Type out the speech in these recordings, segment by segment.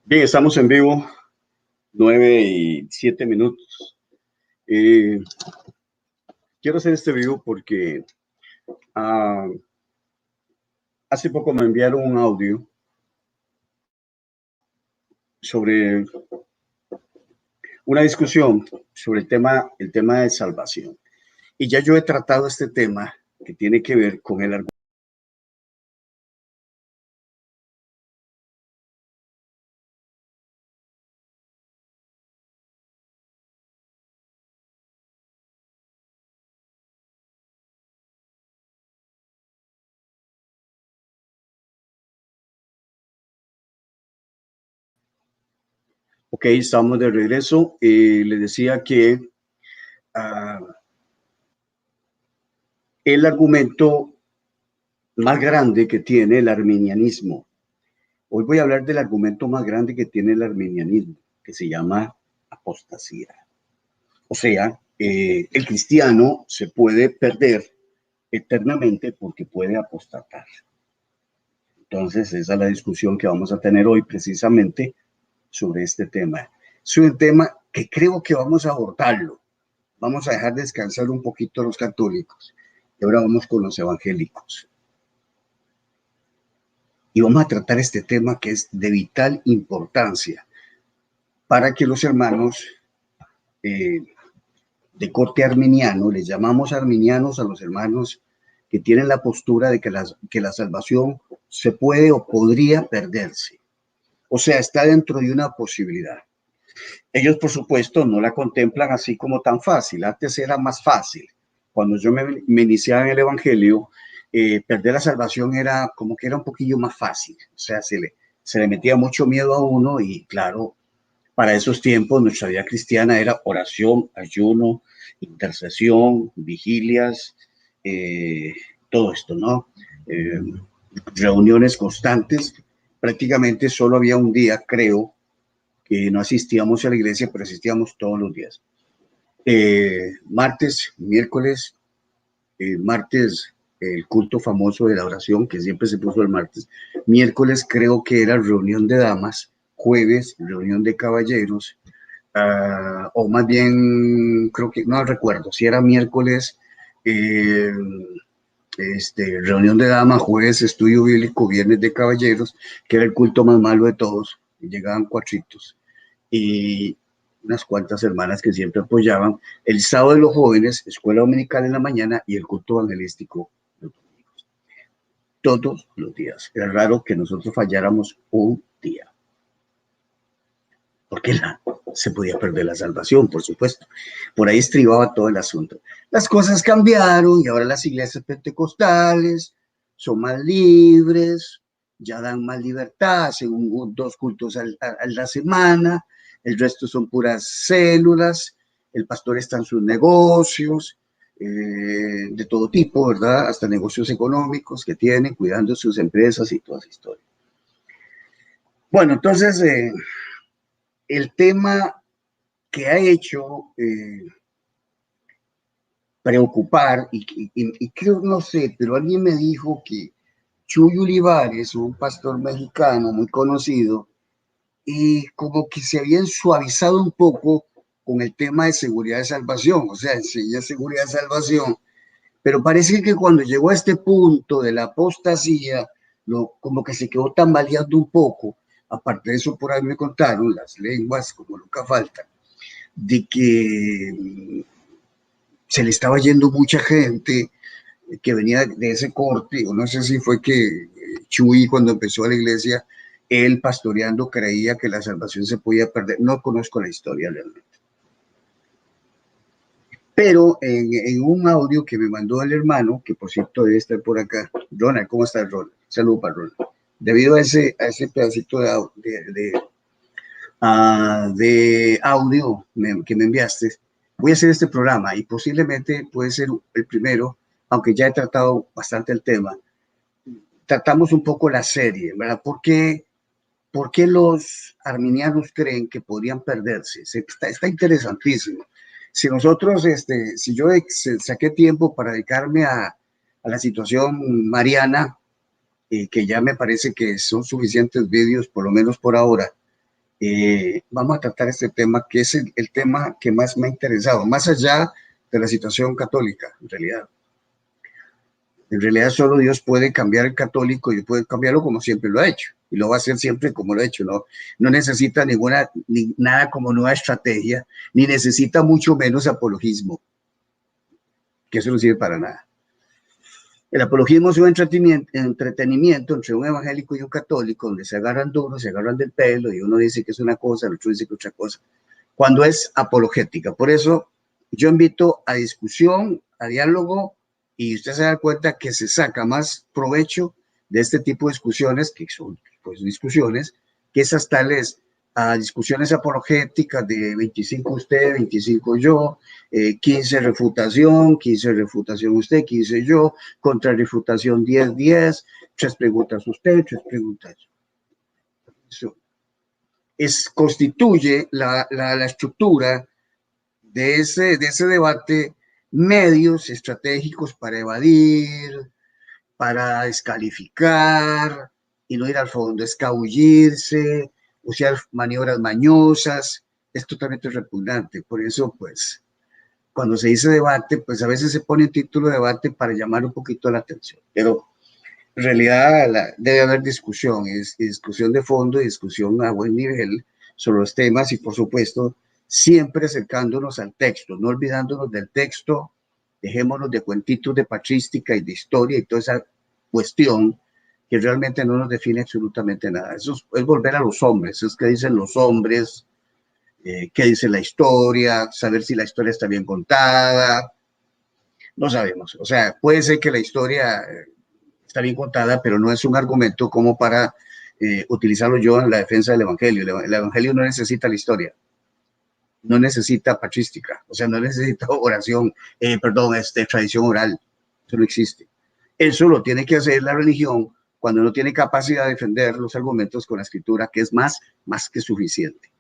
Bien, estamos en vivo, 9:07. Eh, Quiero hacer este vivo porque ah, hace poco me enviaron un audio sobre una discusión sobre el tema de salvación. Y ya yo he tratado este tema que tiene que ver con el argumento. Ok, estamos de regreso. Les decía que ah, el argumento más grande que tiene el arminianismo. Hoy voy a hablar del argumento más grande que tiene el arminianismo, que se llama apostasía. O sea, el cristiano se puede perder eternamente porque puede apostatar. Entonces, esa es la discusión que vamos a tener hoy precisamente sobre este tema. Es un tema que creo que vamos a abordarlo. Vamos a dejar descansar un poquito a los católicos. Y ahora vamos con los evangélicos. Y vamos a tratar este tema que es de vital importancia para que los hermanos de corte arminiano, les llamamos arminianos a los hermanos que tienen la postura de que la salvación se puede o podría perderse. O sea, está dentro de una posibilidad. Ellos, por supuesto, no la contemplan así como tan fácil. Antes era más fácil. Cuando yo me iniciaba en el Evangelio, perder la salvación era como que era un poquillo más fácil. O sea, se le metía mucho miedo a uno y claro, para esos tiempos nuestra vida cristiana era oración, ayuno, intercesión, vigilias, eh, todo esto, ¿no? Eh, Reuniones constantes. Prácticamente solo había un día, creo, que no asistíamos a la iglesia, pero asistíamos todos los días. Martes, miércoles, martes, el culto famoso de la oración, que siempre se puso el martes. Miércoles creo que era reunión de damas, jueves, reunión de caballeros, o más bien, creo que, no recuerdo, si era miércoles, eh, reunión de damas, jueves, estudio bíblico, viernes de caballeros, que era el culto más malo de todos, y llegaban cuatritos, y unas cuantas hermanas que siempre apoyaban, el sábado de los jóvenes, escuela dominical en la mañana, y el culto evangelístico los domingos. Todos los días. Era raro que nosotros falláramos un día. Porque se podía perder la salvación, por supuesto. Por ahí estribaba todo el asunto. Las cosas cambiaron y ahora las iglesias pentecostales son más libres, ya dan más libertad, según 2 cultos a la semana, el resto son puras células, el pastor está en sus negocios, de todo tipo, ¿verdad? Hasta negocios económicos que tienen, cuidando sus empresas y toda esa historia. Bueno, entonces, el tema que ha hecho preocupar, y creo, no sé, pero alguien me dijo que Chuy Olivares, un pastor mexicano muy conocido, y como que se habían suavizado un poco con el tema de seguridad de salvación, o sea, enseña seguridad de salvación, pero parece que cuando llegó a este punto de la apostasía, como que se quedó tambaleando un poco. Aparte de eso, por ahí me contaron las lenguas, como nunca faltan, de que se le estaba yendo mucha gente que venía de ese corte, o no sé si fue que Chuy cuando empezó a la iglesia, él pastoreando creía que la salvación se podía perder, no conozco la historia realmente. Pero en un audio que me mandó el hermano, que por cierto debe estar por acá, Ronald, ¿cómo estás, Ronald? Saludos para Ronald. Debido a ese pedacito de audio que me enviaste, voy a hacer este programa y posiblemente puede ser el primero, aunque ya he tratado bastante el tema. Tratamos un poco la serie, ¿verdad? ¿Por qué los arminianos creen que podrían perderse? Está interesantísimo. Si nosotros, si yo saqué tiempo para dedicarme a la situación mariana, que ya me parece que son suficientes vídeos, por lo menos por ahora, vamos a tratar este tema, que es el tema que más me ha interesado, más allá de la situación católica, en realidad. En realidad solo Dios puede cambiar el católico y puede cambiarlo como siempre lo ha hecho. Y lo va a hacer siempre como lo ha hecho. No necesita nada como nueva estrategia, ni necesita mucho menos apologismo, que eso no sirve para nada. El apologismo es un entretenimiento entre un evangélico y un católico, donde se agarran duros, se agarran del pelo, y uno dice que es una cosa, el otro dice que es otra cosa, cuando es apologética. Por eso yo invito a discusión, a diálogo, y usted se da cuenta que se saca más provecho de este tipo de discusiones, que son pues discusiones, que esas tales discusiones apologéticas de 25 usted, 25 yo, 15 refutación, 15 refutación usted, 15 yo, contrarrefutación 10, 10, 3 preguntas usted, 3 preguntas yo. Eso constituye la estructura de ese debate, medios estratégicos para evadir, para descalificar y no ir al fondo, escabullirse, usar maniobras mañosas, es totalmente repugnante. Por eso, pues, cuando se dice debate, pues a veces se pone el título de debate para llamar un poquito la atención, pero en realidad debe haber discusión, es discusión de fondo y discusión a buen nivel sobre los temas y por supuesto siempre acercándonos al texto, no olvidándonos del texto, dejémonos de cuentitos de patrística y de historia y toda esa cuestión que realmente no nos define absolutamente nada. Eso es volver a los hombres, es que dicen los hombres, qué dice la historia, saber si la historia está bien contada, no sabemos. O sea, puede ser que la historia está bien contada, pero no es un argumento como para utilizarlo yo en la defensa del Evangelio. El Evangelio no necesita la historia, no necesita patrística, o sea, no necesita oración, tradición oral, eso no existe. Eso lo tiene que hacer la religión cuando no tiene capacidad de defender los argumentos con la escritura, que es más que suficiente.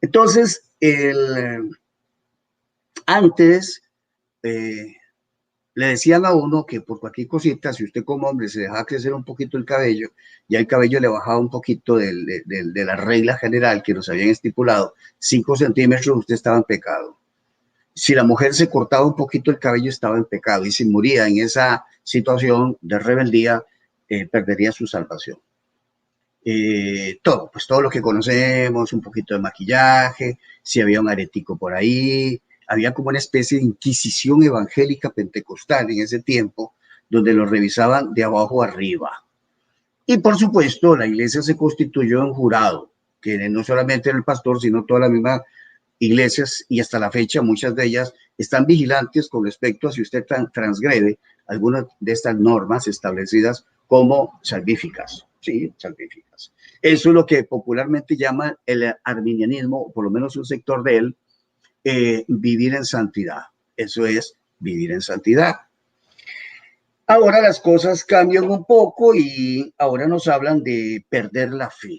Entonces, antes le decían a uno que por cualquier cosita, si usted como hombre se dejaba crecer un poquito el cabello, ya el cabello le bajaba un poquito de la regla general que nos habían estipulado, 5 centímetros, usted estaba en pecado. Si la mujer se cortaba un poquito el cabello, estaba en pecado, y si moría en esa situación de rebeldía, perdería su salvación. Pues todo lo que conocemos, un poquito de maquillaje, si había un aretico por ahí, había como una especie de inquisición evangélica pentecostal en ese tiempo, donde lo revisaban de abajo arriba. Y por supuesto, la iglesia se constituyó en jurado, que no solamente era el pastor, sino toda la misma iglesias, y hasta la fecha muchas de ellas están vigilantes con respecto a si usted transgrede algunas de estas normas establecidas como salvíficas. Sí, salvíficas. Eso es lo que popularmente llama el arminianismo, o por lo menos un sector de él, vivir en santidad. Eso es vivir en santidad. Ahora las cosas cambian un poco y ahora nos hablan de perder la fe.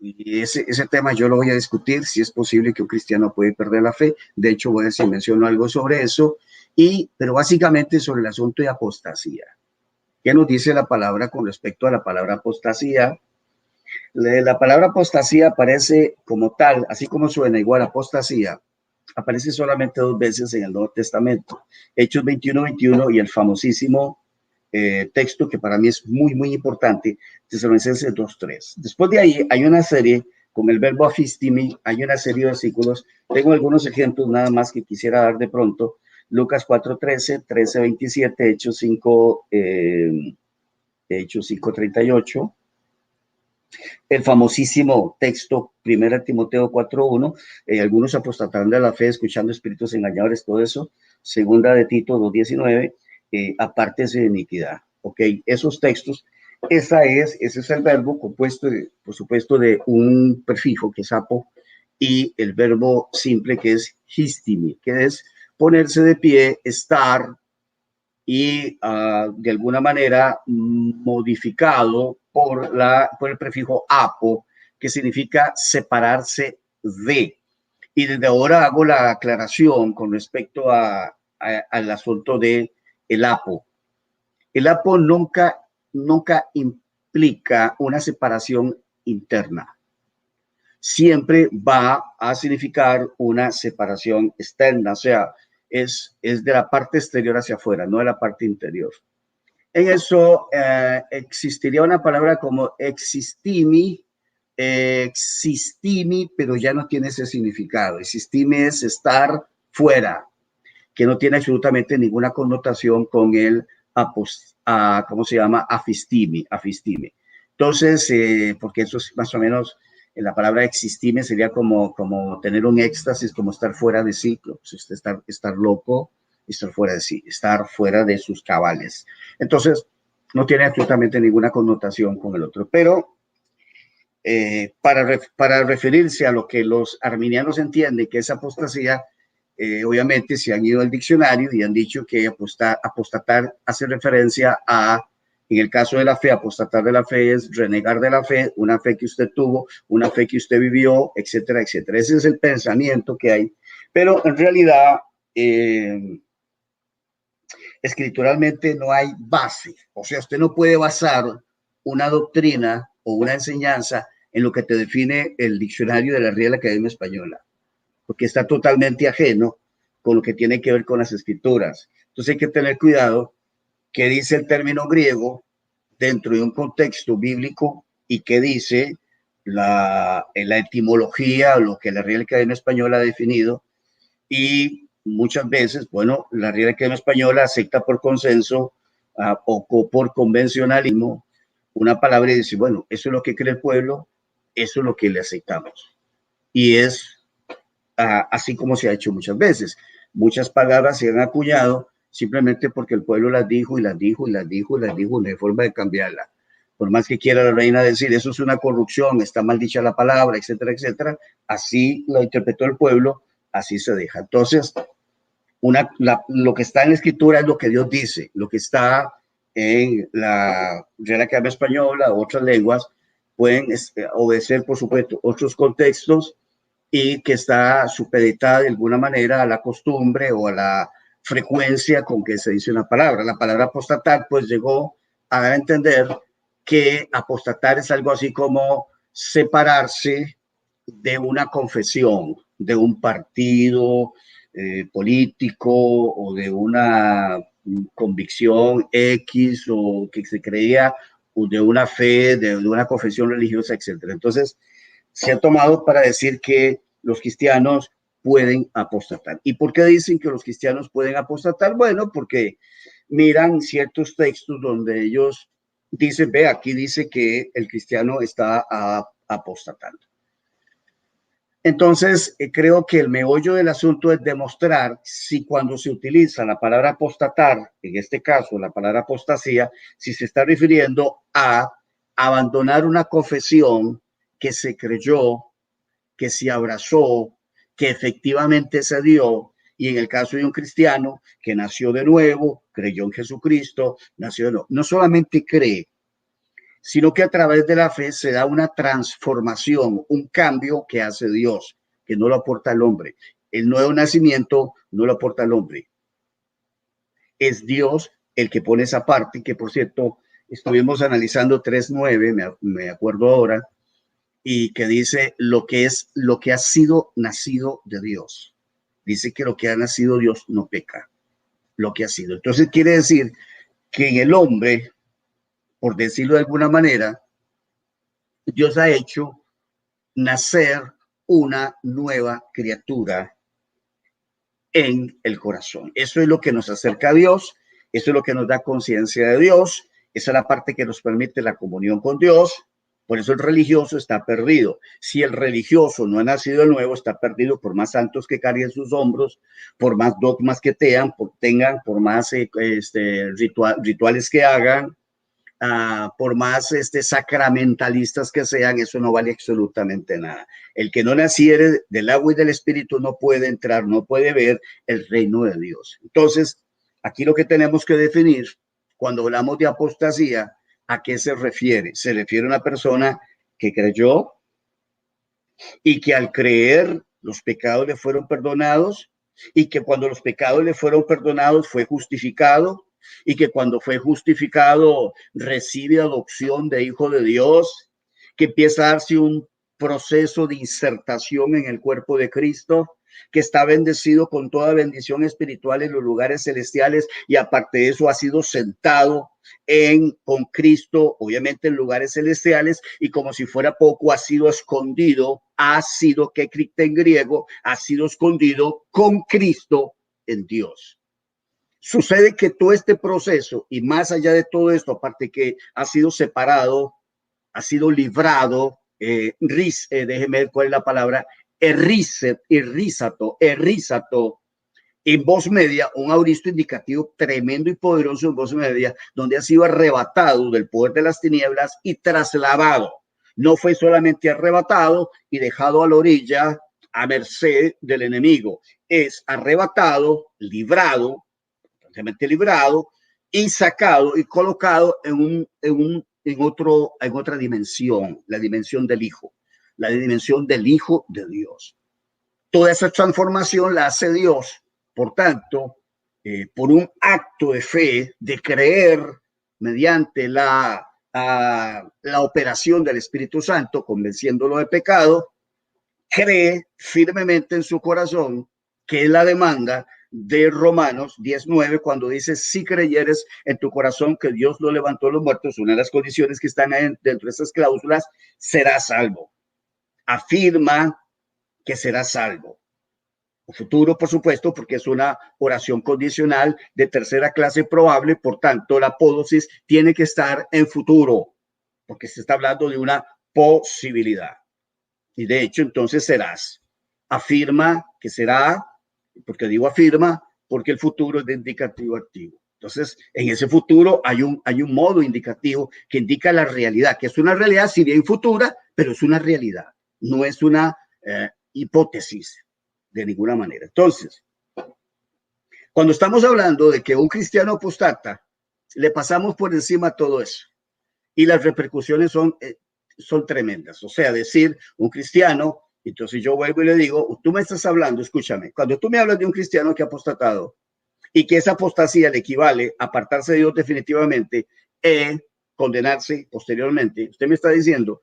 Y ese tema yo lo voy a discutir, si es posible que un cristiano puede perder la fe. De hecho, voy a ver si menciono algo sobre eso, pero básicamente sobre el asunto de apostasía. ¿Qué nos dice la palabra con respecto a la palabra apostasía? La palabra apostasía aparece como tal, así como suena igual apostasía, aparece solamente 2 veces en el Nuevo Testamento. Hechos 21:21 y el famosísimo texto que para mí es muy importante, Tesalonicenses 2:3. Después de ahí hay una serie con el verbo afistimi, hay una serie de versículos, tengo algunos ejemplos nada más que quisiera dar de pronto, Lucas 4:13, 13:27, Hechos 5:38, el famosísimo texto 1 Timoteo 4:1, algunos apostatarán de la fe escuchando espíritus engañadores, todo eso, segunda de Tito 2:19, apártese de iniquidad. Ok, esos textos, ese es el verbo compuesto, por supuesto, de un prefijo que es apo y el verbo simple que es histimi, que es ponerse de pie, estar y de alguna manera modificado por el prefijo apo, que significa separarse de. Y desde ahora hago la aclaración con respecto al asunto de el apo. El apo nunca implica una separación interna. siempre va a significar una separación externa, o sea, es de la parte exterior hacia afuera, no de la parte interior. En eso existiría una palabra como existimi, pero ya no tiene ese significado. Existimi es estar fuera, que no tiene absolutamente ninguna connotación con el, ¿cómo se llama? Afistimi. Entonces, porque eso es más o menos, la palabra existime sería como tener un éxtasis, como estar fuera de sí, pues, estar loco, estar fuera de sí, estar fuera de sus cabales. Entonces, no tiene absolutamente ninguna connotación con el otro. Pero para referirse a lo que los arminianos entienden que es apostasía, obviamente se han ido al diccionario y han dicho que apostatar hace referencia a, en el caso de la fe, apostatar de la fe es renegar de la fe, una fe que usted tuvo, una fe que usted vivió, etcétera, etcétera. Ese es el pensamiento que hay. Pero en realidad, escrituralmente no hay base. O sea, usted no puede basar una doctrina o una enseñanza en lo que te define el diccionario de la Real Academia Española, porque está totalmente ajeno con lo que tiene que ver con las escrituras. Entonces hay que tener cuidado qué dice el término griego dentro de un contexto bíblico y qué dice la etimología, lo que la Real Academia Española ha definido. Y muchas veces, bueno, la Real Academia Española acepta por consenso o por convencionalismo una palabra y dice, bueno, eso es lo que cree el pueblo, eso es lo que le aceptamos. Y es así como se ha hecho muchas veces. Muchas palabras se han acuñado simplemente porque el pueblo las dijo y las dijo y las dijo y las dijo, no hay forma de cambiarla. Por más que quiera la reina decir, eso es una corrupción, está mal dicha la palabra, etcétera, etcétera, así lo interpretó el pueblo, así se deja. Entonces, lo que está en la escritura es lo que Dios dice, lo que está en la Real Academia Española, otras lenguas, pueden obedecer, por supuesto, otros contextos y que está supeditada de alguna manera a la costumbre o a la frecuencia con que se dice una palabra. La palabra apostatar pues llegó a dar a entender que apostatar es algo así como separarse de una confesión, de un partido político o de una convicción X o que se creía o de una fe, de una confesión religiosa, etcétera. Entonces, se ha tomado para decir que los cristianos pueden apostatar. ¿Y por qué dicen que los cristianos pueden apostatar? Bueno, porque miran ciertos textos donde ellos dicen, ve, aquí dice que el cristiano está apostatando. Entonces, creo que el meollo del asunto es demostrar si cuando se utiliza la palabra apostatar, en este caso la palabra apostasía, si se está refiriendo a abandonar una confesión que se creyó, que se abrazó, que efectivamente se dio, y en el caso de un cristiano que nació de nuevo, creyó en Jesucristo, nació de nuevo, no solamente cree, sino que a través de la fe se da una transformación, un cambio que hace Dios, que no lo aporta el hombre. El nuevo nacimiento no lo aporta el hombre. Es Dios el que pone esa parte, que por cierto, estuvimos analizando 3:9, me acuerdo ahora, y que dice lo que ha sido nacido de Dios. Dice que lo que ha nacido Dios no peca, lo que ha sido. Entonces quiere decir que en el hombre, por decirlo de alguna manera, Dios ha hecho nacer una nueva criatura en el corazón. Eso es lo que nos acerca a Dios, eso es lo que nos da conciencia de Dios, esa es la parte que nos permite la comunión con Dios. Por eso el religioso está perdido. Si el religioso no ha nacido de nuevo, está perdido por más santos que carguen sus hombros, por más dogmas que tengan, por más rituales que hagan, por más sacramentalistas que sean, eso no vale absolutamente nada. El que no naciere del agua y del espíritu no puede entrar, no puede ver el reino de Dios. Entonces, aquí lo que tenemos que definir cuando hablamos de apostasía, ¿a qué se refiere? Se refiere a una persona que creyó y que al creer los pecados le fueron perdonados y que cuando los pecados le fueron perdonados fue justificado y que cuando fue justificado recibe adopción de hijo de Dios, que empieza a darse un proceso de insertación en el cuerpo de Cristo, que está bendecido con toda bendición espiritual en los lugares celestiales y aparte de eso ha sido sentado con Cristo, obviamente en lugares celestiales, y como si fuera poco, ha sido escondido, que en griego, ha sido escondido con Cristo en Dios. Sucede que todo este proceso, y más allá de todo esto, aparte que ha sido separado, ha sido librado, déjeme ver cuál es la palabra, errízato, en voz media, un auristo indicativo tremendo y poderoso en voz media, donde ha sido arrebatado del poder de las tinieblas y trasladado. No fue solamente arrebatado y dejado a la orilla a merced del enemigo, es arrebatado, librado y sacado y colocado en otra dimensión, la dimensión del Hijo, la dimensión del Hijo de Dios. Toda esa transformación la hace Dios, por tanto, por un acto de fe, de creer mediante la operación del Espíritu Santo, convenciéndolo de pecado, cree firmemente en su corazón, que es la demanda de Romanos 19, cuando dice, si creyeres en tu corazón que Dios lo levantó de los muertos, una de las condiciones que están dentro de esas cláusulas, serás salvo. Afirma que serás salvo. O futuro, por supuesto, porque es una oración condicional de tercera clase probable, por tanto, la apódosis tiene que estar en futuro, porque se está hablando de una posibilidad. Y de hecho, entonces serás. Afirma que será, porque digo afirma, porque el futuro es de indicativo activo. Entonces, en ese futuro hay un modo indicativo que indica la realidad, que es una realidad, si bien futura, pero es una realidad, no es una hipótesis de ninguna manera. Entonces, cuando estamos hablando de que un cristiano apostata, le pasamos por encima todo eso y las repercusiones son tremendas. O sea, decir un cristiano, entonces yo vuelvo y le digo, tú me estás hablando, escúchame, cuando tú me hablas de un cristiano que ha apostatado y que esa apostasía le equivale a apartarse de Dios definitivamente, condenarse posteriormente, usted me está diciendo,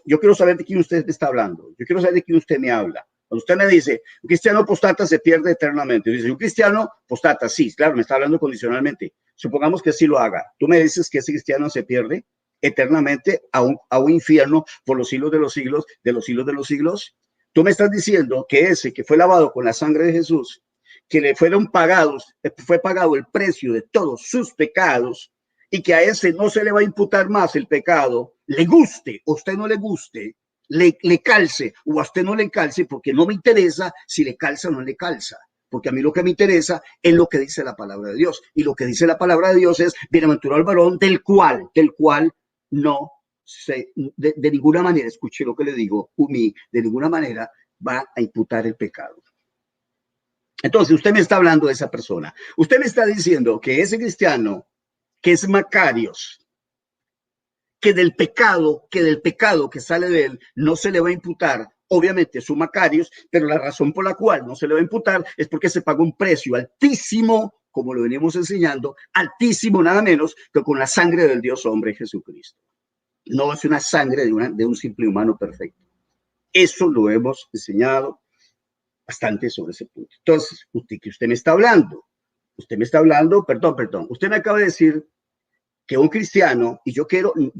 yo quiero saber de quién usted me está hablando, yo quiero saber de quién usted me habla. Cuando usted me dice, un cristiano apostata se pierde eternamente, dice, un cristiano apostata, sí, claro, me está hablando condicionalmente. Supongamos que sí lo haga. Tú me dices que ese cristiano se pierde eternamente a un infierno por los siglos de los siglos, de los siglos de los siglos. Tú me estás diciendo que ese que fue lavado con la sangre de Jesús, que le fueron pagados, fue pagado el precio de todos sus pecados, y que a ese no se le va a imputar más el pecado, le guste o usted no le guste, le calce o a usted no le calce, porque no me interesa si le calza o no le calza, porque a mí lo que me interesa es lo que dice la palabra de Dios, y lo que dice la palabra de Dios es, bienaventurado el varón del cual no se, de ninguna manera, escuche lo que le digo, de ninguna manera va a imputar el pecado. Entonces, usted me está hablando de esa persona, usted me está diciendo que ese cristiano que es Macarios, que del pecado que sale de él no se le va a imputar, obviamente su Macarios, pero la razón por la cual no se le va a imputar es porque se pagó un precio altísimo, como lo venimos enseñando, altísimo nada menos que con la sangre del Dios hombre Jesucristo. No es una sangre de un simple humano perfecto. Eso lo hemos enseñado bastante sobre ese punto. Entonces, usted me está hablando, perdón, usted me acaba de decir que un cristiano, y yo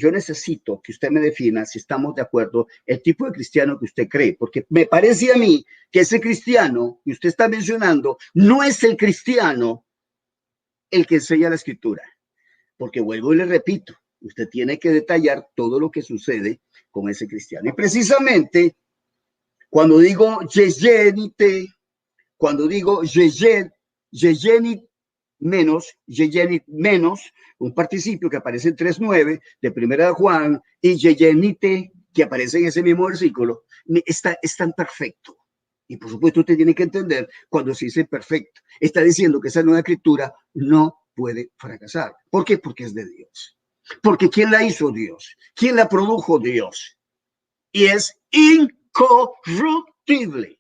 necesito que usted me defina si estamos de acuerdo el tipo de cristiano que usted cree, porque me parece a mí que ese cristiano que usted está mencionando no es el cristiano el que enseña la escritura, porque vuelvo y le repito, usted tiene que detallar todo lo que sucede con ese cristiano. Y precisamente cuando digo yeyenite, cuando digo yeyenit menos, un participio que aparece en 3.9 de Primera de Juan, y yeyenite, que aparece en ese mismo versículo, es tan perfecto. Y por supuesto usted tiene que entender cuando se dice perfecto. Está diciendo que esa nueva escritura no puede fracasar. ¿Por qué? Porque es de Dios. Porque ¿quién la hizo? Dios. ¿Quién la produjo? Dios. Y es incorruptible.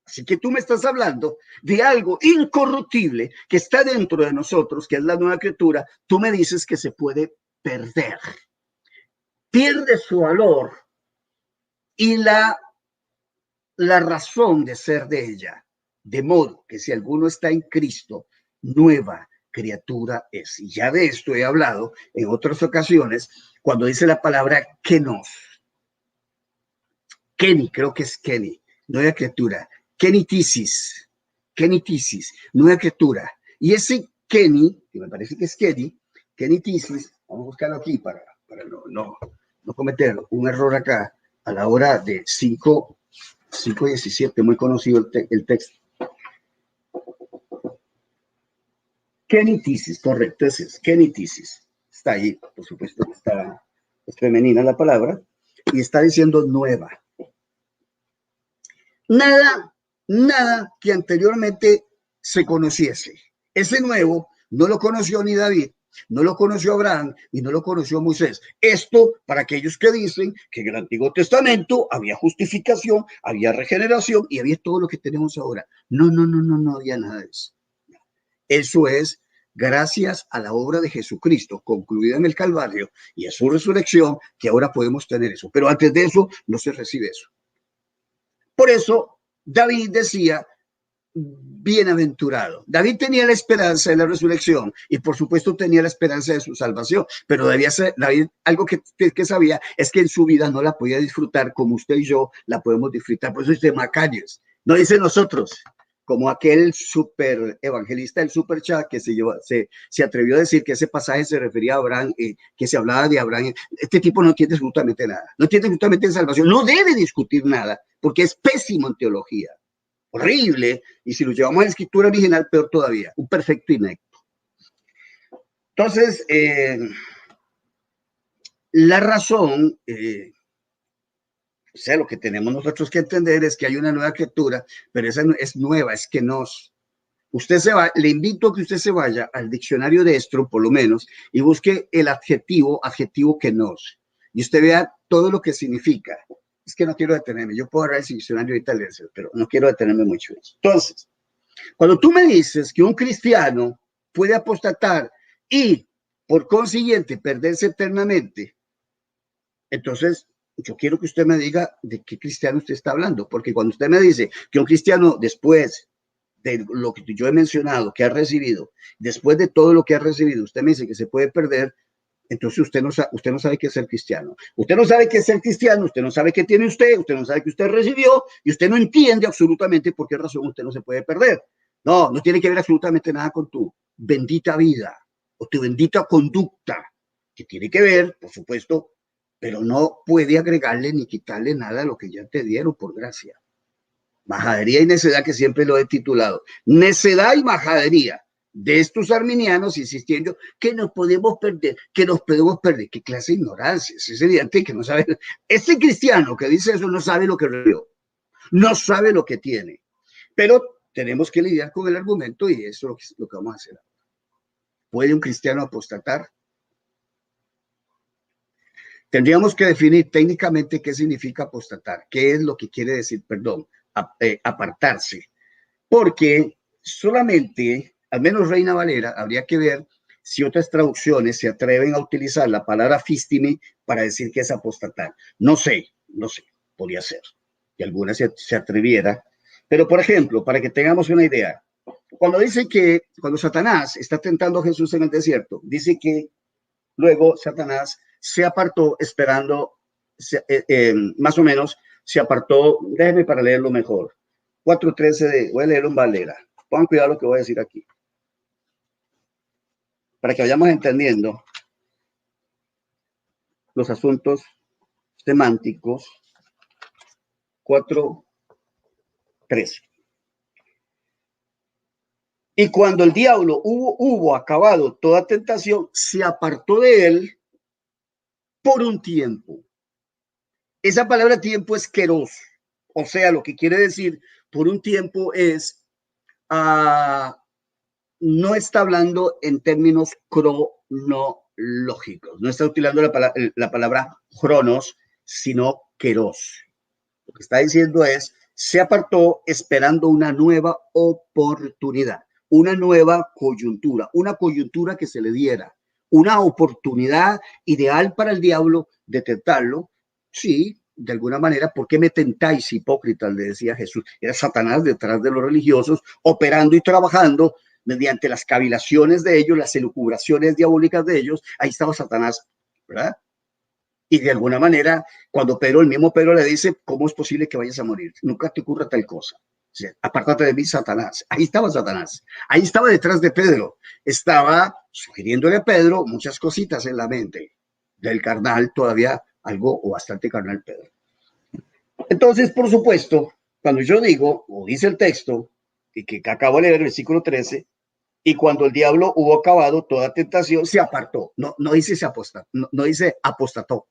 Así que tú me estás hablando de algo incorruptible que está dentro de nosotros, que es la nueva criatura. Tú me dices que se puede perder. Pierde su valor y la razón de ser de ella. De modo que si alguno está en Cristo, nueva criatura es. Y ya de esto he hablado en otras ocasiones, cuando dice la palabra kenos. Keni, creo que es Keni, nueva criatura. Kenitisis, Kenitisis, nueva criatura. Y ese Keni, que me parece que es Keni, Kenitisis, vamos a buscarlo aquí para no cometer un error acá a la hora de 5:17, muy conocido el texto. Kenitisis, correcto, ese es Kenitisis. Está ahí, por supuesto, es femenina la palabra, y está diciendo nueva. Nada que anteriormente se conociese. Ese nuevo no lo conoció ni David, no lo conoció Abraham y no lo conoció Moisés. Esto para aquellos que dicen que en el Antiguo Testamento había justificación, había regeneración y había todo lo que tenemos ahora. No había nada de eso. Eso es gracias a la obra de Jesucristo concluida en el Calvario y a su resurrección que ahora podemos tener eso. Pero antes de eso no se recibe eso. Por eso David decía, bienaventurado. David tenía la esperanza de la resurrección y por supuesto tenía la esperanza de su salvación, pero David algo que sabía es que en su vida no la podía disfrutar como usted y yo la podemos disfrutar. Por eso dice Macarios, no dice nosotros, como aquel super evangelista del super chat que se atrevió a decir que ese pasaje se refería a Abraham, que se hablaba de Abraham. Este tipo no entiende absolutamente nada, no entiende absolutamente en salvación, no debe discutir nada, porque es pésimo en teología, horrible, y si lo llevamos a la escritura original, peor todavía, un perfecto inecto. Entonces, la razón... o sea, lo que tenemos nosotros que entender es que hay una nueva criatura, pero esa no es nueva, es que le invito a que usted se vaya al diccionario de Estro, por lo menos, y busque el adjetivo que nos, y usted vea todo lo que significa. Es que no quiero detenerme, yo puedo agarrar ese diccionario ahorita, pero no quiero detenerme mucho en eso. Entonces, cuando tú me dices que un cristiano puede apostatar y, por consiguiente, perderse eternamente, entonces yo quiero que usted me diga de qué cristiano usted está hablando, porque cuando usted me dice que un cristiano después de lo que yo he mencionado, que ha recibido, después de todo lo que ha recibido, usted me dice que se puede perder, entonces usted no sabe qué es ser cristiano. Usted no sabe qué es ser cristiano, usted no sabe qué tiene usted no sabe qué usted recibió y usted no entiende absolutamente por qué razón usted no se puede perder. No tiene que ver absolutamente nada con tu bendita vida o tu bendita conducta, que tiene que ver, por supuesto, pero no puede agregarle ni quitarle nada a lo que ya te dieron por gracia. Majadería y necedad, que siempre lo he titulado. Necedad y majadería de estos arminianos insistiendo que nos podemos perder, que nos podemos perder. ¿Qué clase de ignorancia? Es evidente que no sabe. Ese cristiano que dice eso no sabe lo que recibió, no sabe lo que tiene. Pero tenemos que lidiar con el argumento y eso es lo que vamos a hacer. ¿Puede un cristiano apostatar? Tendríamos que definir técnicamente qué significa apostatar, qué es lo que quiere decir, apartarse, porque solamente, al menos Reina Valera, habría que ver si otras traducciones se atreven a utilizar la palabra fístime para decir que es apostatar. No sé, podría ser que alguna se atreviera, pero por ejemplo, para que tengamos una idea, cuando Satanás está tentando a Jesús en el desierto, dice que luego Satanás se apartó esperando, más o menos, se apartó, déjenme para leerlo mejor, 4:13 voy a leerlo en Valera, pongan cuidado lo que voy a decir aquí, para que vayamos entendiendo los asuntos semánticos. 4:13. Y cuando el diablo hubo acabado toda tentación, se apartó de él por un tiempo. Esa palabra tiempo es keros, o sea, lo que quiere decir por un tiempo es, no está hablando en términos cronológicos, no está utilizando la palabra cronos, sino keros. Lo que está diciendo es, se apartó esperando una nueva oportunidad, una nueva coyuntura, una coyuntura que se le diera, una oportunidad ideal para el diablo de tentarlo. Sí, de alguna manera, ¿por qué me tentáis, hipócritas?, le decía Jesús. Era Satanás detrás de los religiosos, operando y trabajando mediante las cavilaciones de ellos, las elucubraciones diabólicas de ellos. Ahí estaba Satanás, ¿verdad? Y de alguna manera, cuando el mismo Pedro le dice, ¿cómo es posible que vayas a morir? Nunca te ocurra tal cosa. O sea, apártate de mí, Satanás. Ahí estaba Satanás. Ahí estaba detrás de Pedro. Estaba sugiriéndole a Pedro muchas cositas en la mente. Del carnal, todavía algo o bastante carnal Pedro. Entonces, por supuesto, cuando yo digo, o dice el texto, y que acabo de leer el versículo 13, y cuando el diablo hubo acabado toda tentación, se apartó. No dice se apostató, no dice apostató.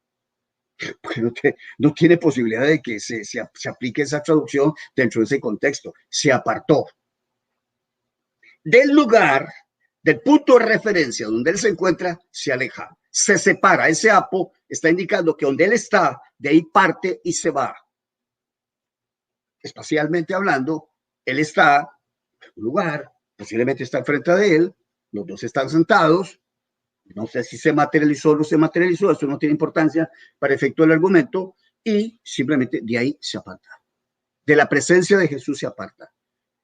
Porque no tiene posibilidad de que se aplique esa traducción dentro de ese contexto. Se apartó del lugar, del punto de referencia donde él se encuentra, se aleja, se separa. Ese apo está indicando que donde él está, de ahí parte y se va. Espacialmente hablando, él está en un lugar, posiblemente está enfrente de él, los dos están sentados. No sé si se materializó o no se materializó, eso no tiene importancia para efecto del argumento, y simplemente de ahí se aparta. De la presencia de Jesús se aparta.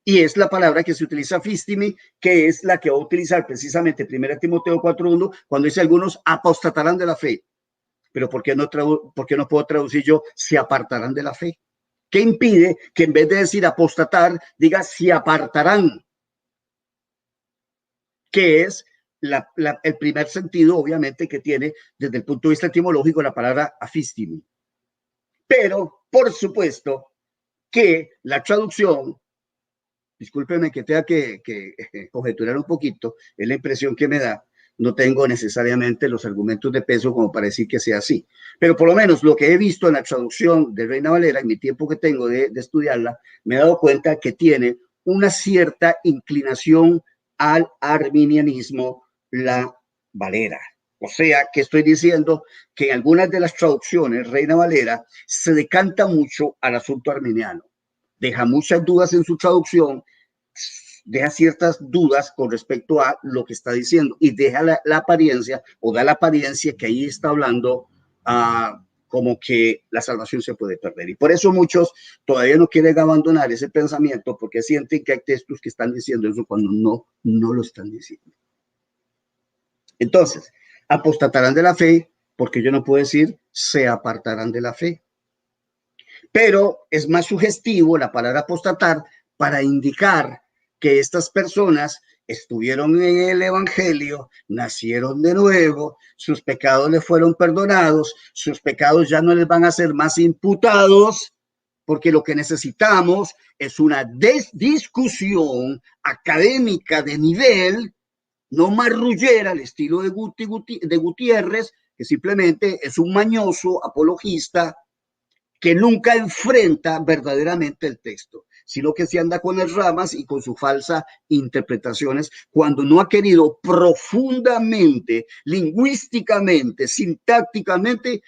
Y es la palabra que se utiliza fistimi, que es la que va a utilizar precisamente 1 Timoteo 4:1, cuando dice algunos apostatarán de la fe. Pero ¿por qué no puedo traducir yo se apartarán de la fe? ¿Qué impide que en vez de decir apostatar, diga se apartarán? Que es el primer sentido, obviamente, que tiene desde el punto de vista etimológico la palabra afistimi. Pero, por supuesto, que la traducción, discúlpeme que tenga que conjeturar un poquito, es la impresión que me da, no tengo necesariamente los argumentos de peso como para decir que sea así, pero por lo menos lo que he visto en la traducción de Reina Valera, en mi tiempo que tengo de estudiarla, me he dado cuenta que tiene una cierta inclinación al arminianismo, la Valera. O sea, que estoy diciendo que en algunas de las traducciones, Reina Valera se decanta mucho al asunto arminiano. Deja muchas dudas en su traducción, deja ciertas dudas con respecto a lo que está diciendo y deja la apariencia o da la apariencia que ahí está hablando como que la salvación se puede perder. Y por eso muchos todavía no quieren abandonar ese pensamiento porque sienten que hay textos que están diciendo eso cuando no lo están diciendo. Entonces, apostatarán de la fe, porque yo no puedo decir se apartarán de la fe. Pero es más sugestivo la palabra apostatar para indicar que estas personas estuvieron en el evangelio, nacieron de nuevo, sus pecados les fueron perdonados, sus pecados ya no les van a ser más imputados, porque lo que necesitamos es una discusión académica de nivel, no marrullera al estilo de Gutiérrez, que simplemente es un mañoso apologista que nunca enfrenta verdaderamente el texto, sino que se anda con las ramas y con sus falsas interpretaciones cuando no ha querido profundamente, lingüísticamente, sintácticamente,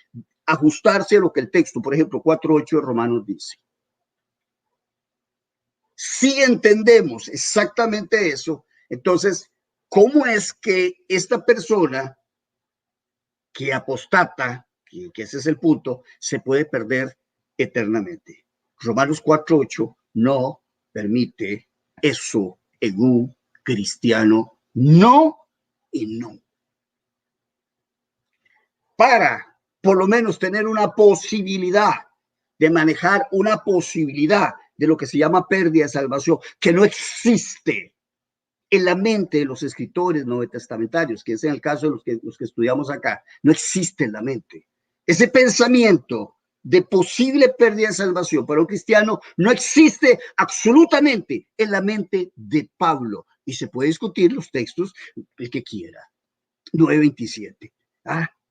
ajustarse a lo que el texto, por ejemplo, 4:8 de Romanos dice. Si entendemos exactamente eso, entonces, ¿cómo es que esta persona que apostata, que ese es el punto, se puede perder eternamente? Romanos 4:8 no permite eso en un cristiano, no y no. Para por lo menos tener una posibilidad de manejar una posibilidad de lo que se llama pérdida de salvación, que no existe en la mente de los escritores neotestamentarios, que es en el caso de los que estudiamos acá, no existe en la mente. Ese pensamiento de posible pérdida de salvación para un cristiano no existe absolutamente en la mente de Pablo. Y se puede discutir los textos el que quiera. 9:27.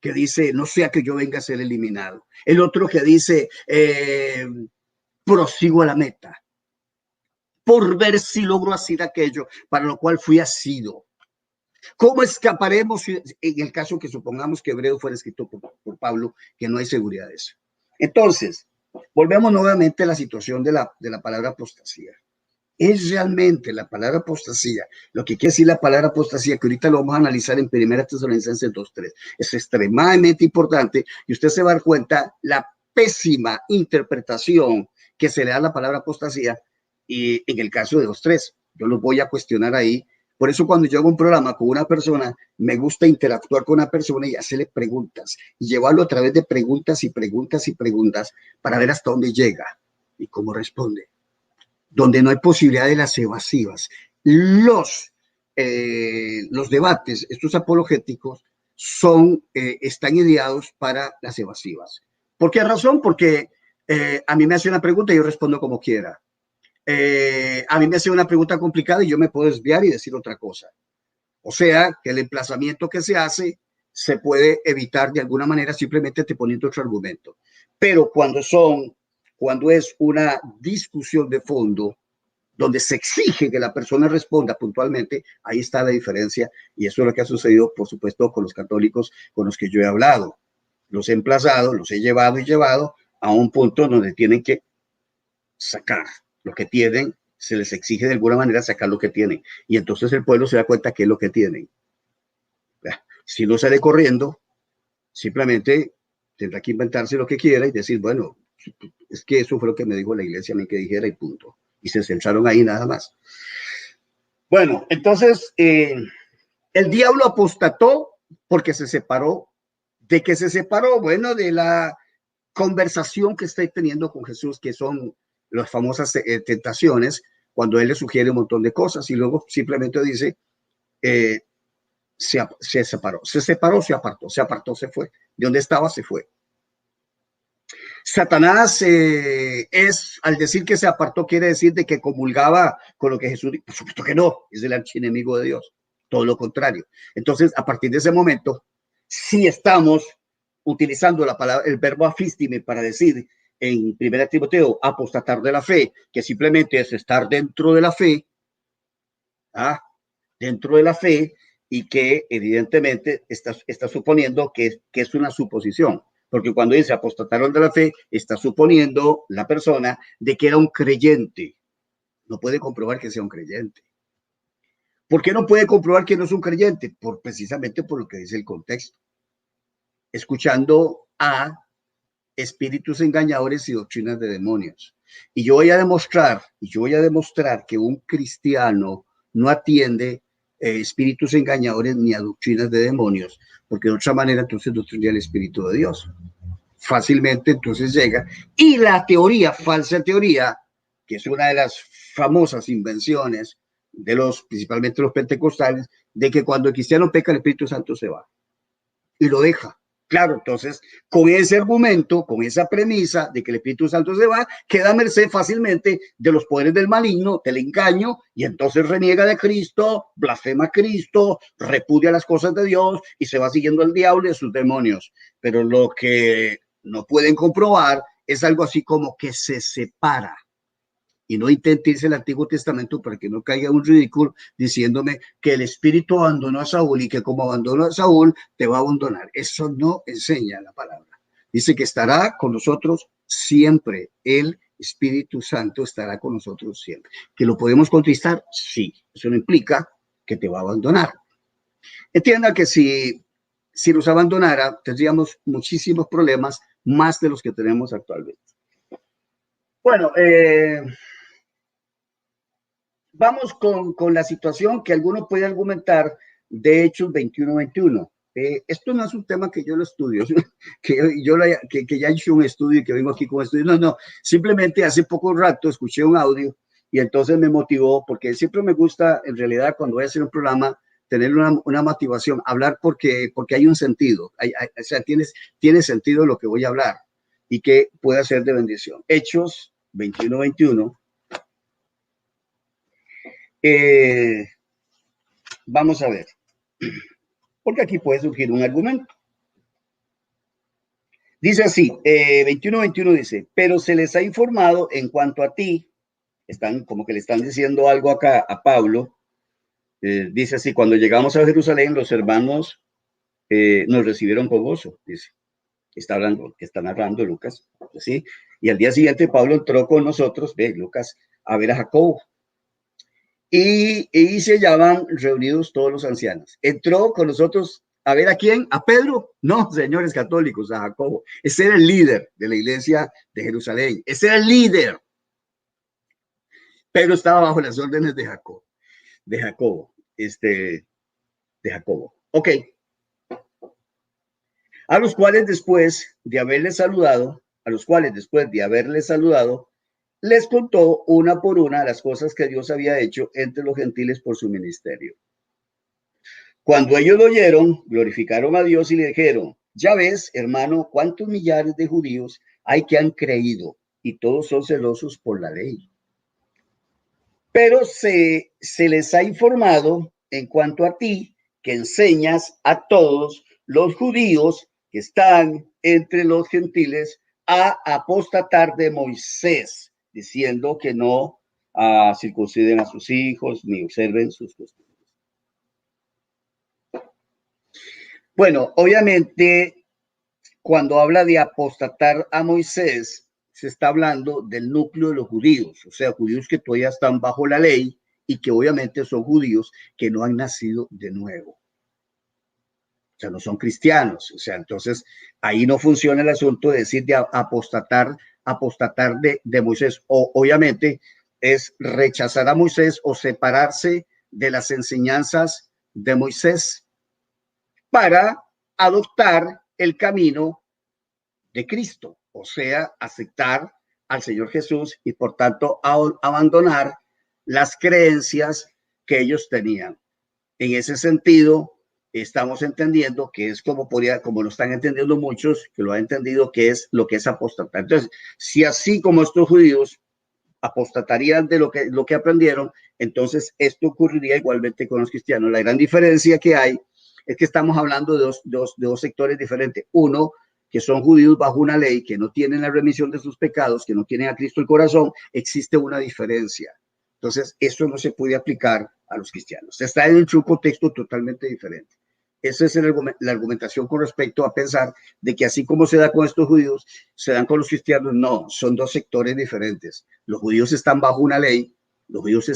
Que dice, no sea que yo venga a ser eliminado. El otro que dice, prosigo a la meta, por ver si logro hacer aquello para lo cual fui asido. ¿Cómo escaparemos en el caso que supongamos que Hebreo fuera escrito por Pablo, que no hay seguridad de eso? Entonces, volvemos nuevamente a la situación de la palabra apostasía. Es realmente la palabra apostasía, lo que quiere decir la palabra apostasía, que ahorita lo vamos a analizar en 1 Tesalonicenses 2:3. Es extremadamente importante y usted se va a dar cuenta la pésima interpretación que se le da a la palabra apostasía, y en el caso de los tres, yo los voy a cuestionar ahí. Por eso cuando yo hago un programa con una persona, me gusta interactuar con una persona y hacerle preguntas, y llevarlo a través de preguntas y preguntas y preguntas para ver hasta dónde llega y cómo responde. Donde no hay posibilidad de las evasivas. Los debates, estos apologéticos, están ideados para las evasivas. ¿Por qué razón? Porque a mí me hace una pregunta y yo respondo como quiera. A mí me hace una pregunta complicada y yo me puedo desviar y decir otra cosa. O sea, que el emplazamiento que se hace se puede evitar de alguna manera simplemente te poniendo otro argumento. Pero cuando es una discusión de fondo, donde se exige que la persona responda puntualmente, ahí está la diferencia, y eso es lo que ha sucedido, por supuesto, con los católicos con los que yo he hablado. Los he emplazado, los he llevado a un punto donde tienen que sacar lo que tienen, se les exige de alguna manera sacar lo que tienen, y entonces el pueblo se da cuenta que es lo que tienen. Si no sale corriendo, simplemente tendrá que inventarse lo que quiera y decir, bueno, es que eso fue lo que me dijo la iglesia a mí que dijera y punto. Y se centraron ahí nada más. Bueno, entonces el diablo apostató porque se separó. ¿De qué se separó? Bueno, de la conversación que está teniendo con Jesús, que son las famosas tentaciones, cuando él le sugiere un montón de cosas y luego simplemente dice, se separó, se apartó, se fue. De donde estaba, se fue. Satanás al decir que se apartó, quiere decir de que comulgaba con lo que Jesús dijo. Por supuesto que no, es el archienemigo de Dios, todo lo contrario. Entonces, a partir de ese momento, sí estamos utilizando la palabra, el verbo afistime para decir en 1 Timoteo, apostatar de la fe, que simplemente es estar dentro de la fe, dentro de la fe, y que evidentemente está suponiendo que es una suposición. Porque cuando dice apostataron de la fe, está suponiendo la persona de que era un creyente. No puede comprobar que sea un creyente. ¿Por qué no puede comprobar que no es un creyente? Precisamente por lo que dice el contexto. Escuchando a espíritus engañadores y doctrinas de demonios. Y yo voy a demostrar que un cristiano no atiende espíritus engañadores ni a doctrinas de demonios, porque de otra manera entonces no tendría el Espíritu de Dios. Fácilmente entonces llega, y la teoría, falsa teoría, que es una de las famosas invenciones principalmente los pentecostales, de que cuando el cristiano peca el Espíritu Santo se va y lo deja. Claro, entonces, con ese argumento, con esa premisa de que el Espíritu Santo se va, queda a merced fácilmente de los poderes del maligno, del engaño, y entonces reniega de Cristo, blasfema a Cristo, repudia las cosas de Dios y se va siguiendo al diablo y a sus demonios. Pero lo que no pueden comprobar es algo así como que se separa. Y no intente irse al Antiguo Testamento para que no caiga un ridículo diciéndome que el Espíritu abandonó a Saúl y que como abandonó a Saúl te va a abandonar. Eso no enseña la palabra. Dice que estará con nosotros siempre. El Espíritu Santo estará con nosotros siempre. ¿Que lo podemos contristar? Sí. Eso no implica que te va a abandonar. Entienda que si nos abandonara, tendríamos muchísimos problemas, más de los que tenemos actualmente. Bueno, vamos con la situación que alguno puede argumentar de Hechos 21-21. Esto no es un tema que yo lo estudio, que ya hice un estudio y que vengo aquí con estudio. No, simplemente hace poco rato escuché un audio y entonces me motivó, porque siempre me gusta, en realidad, cuando voy a hacer un programa, tener una motivación, hablar porque hay un sentido, o sea, tiene sentido lo que voy a hablar y que pueda ser de bendición. Hechos 21-21. Vamos a ver, porque aquí puede surgir un argumento. Dice así, 21-21 dice, pero se les ha informado en cuanto a ti, están como que le están diciendo algo acá a Pablo, dice así, cuando llegamos a Jerusalén, los hermanos nos recibieron con gozo, dice, está narrando Lucas, ¿sí? Y al día siguiente Pablo entró con nosotros, Lucas, a ver a Jacobo. Y se hallaban reunidos todos los ancianos. Entró con nosotros ¿A ver a quién? ¿A Pedro? No, señores católicos, a Jacobo. Ese era el líder de la iglesia de Jerusalén. Ese era el líder. Pedro estaba bajo las órdenes de Jacobo. De Jacobo. De Jacobo. Ok. A los cuales después de haberles saludado, les contó una por una las cosas que Dios había hecho entre los gentiles por su ministerio. Cuando ellos lo oyeron, glorificaron a Dios y le dijeron, ya ves, hermano, cuántos millares de judíos hay que han creído y todos son celosos por la ley. Pero se les ha informado en cuanto a ti, que enseñas a todos los judíos que están entre los gentiles a apostatar de Moisés, diciendo que no circunciden a sus hijos ni observen sus costumbres. Bueno, obviamente, cuando habla de apostatar a Moisés, se está hablando del núcleo de los judíos, o sea, judíos que todavía están bajo la ley y que obviamente son judíos que no han nacido de nuevo. O sea, no son cristianos. O sea, entonces ahí no funciona el asunto de decir de apostatar de Moisés. O obviamente es rechazar a Moisés o separarse de las enseñanzas de Moisés para adoptar el camino de Cristo, o sea, aceptar al Señor Jesús y por tanto abandonar las creencias que ellos tenían. En ese sentido, estamos entendiendo que es como lo están entendiendo muchos, que lo han entendido que es lo que es apostatar. Entonces, si así como estos judíos apostatarían de lo que aprendieron, entonces esto ocurriría igualmente con los cristianos. La gran diferencia que hay es que estamos hablando de dos sectores diferentes. Uno, que son judíos bajo una ley, que no tienen la remisión de sus pecados, que no tienen a Cristo el corazón, existe una diferencia. Entonces, eso no se puede aplicar a los cristianos. Está en un contexto totalmente diferente. Esa es la argumentación con respecto a pensar de que así como se da con estos judíos, se dan con los cristianos. No, son dos sectores diferentes. Los judíos están bajo una ley, los judíos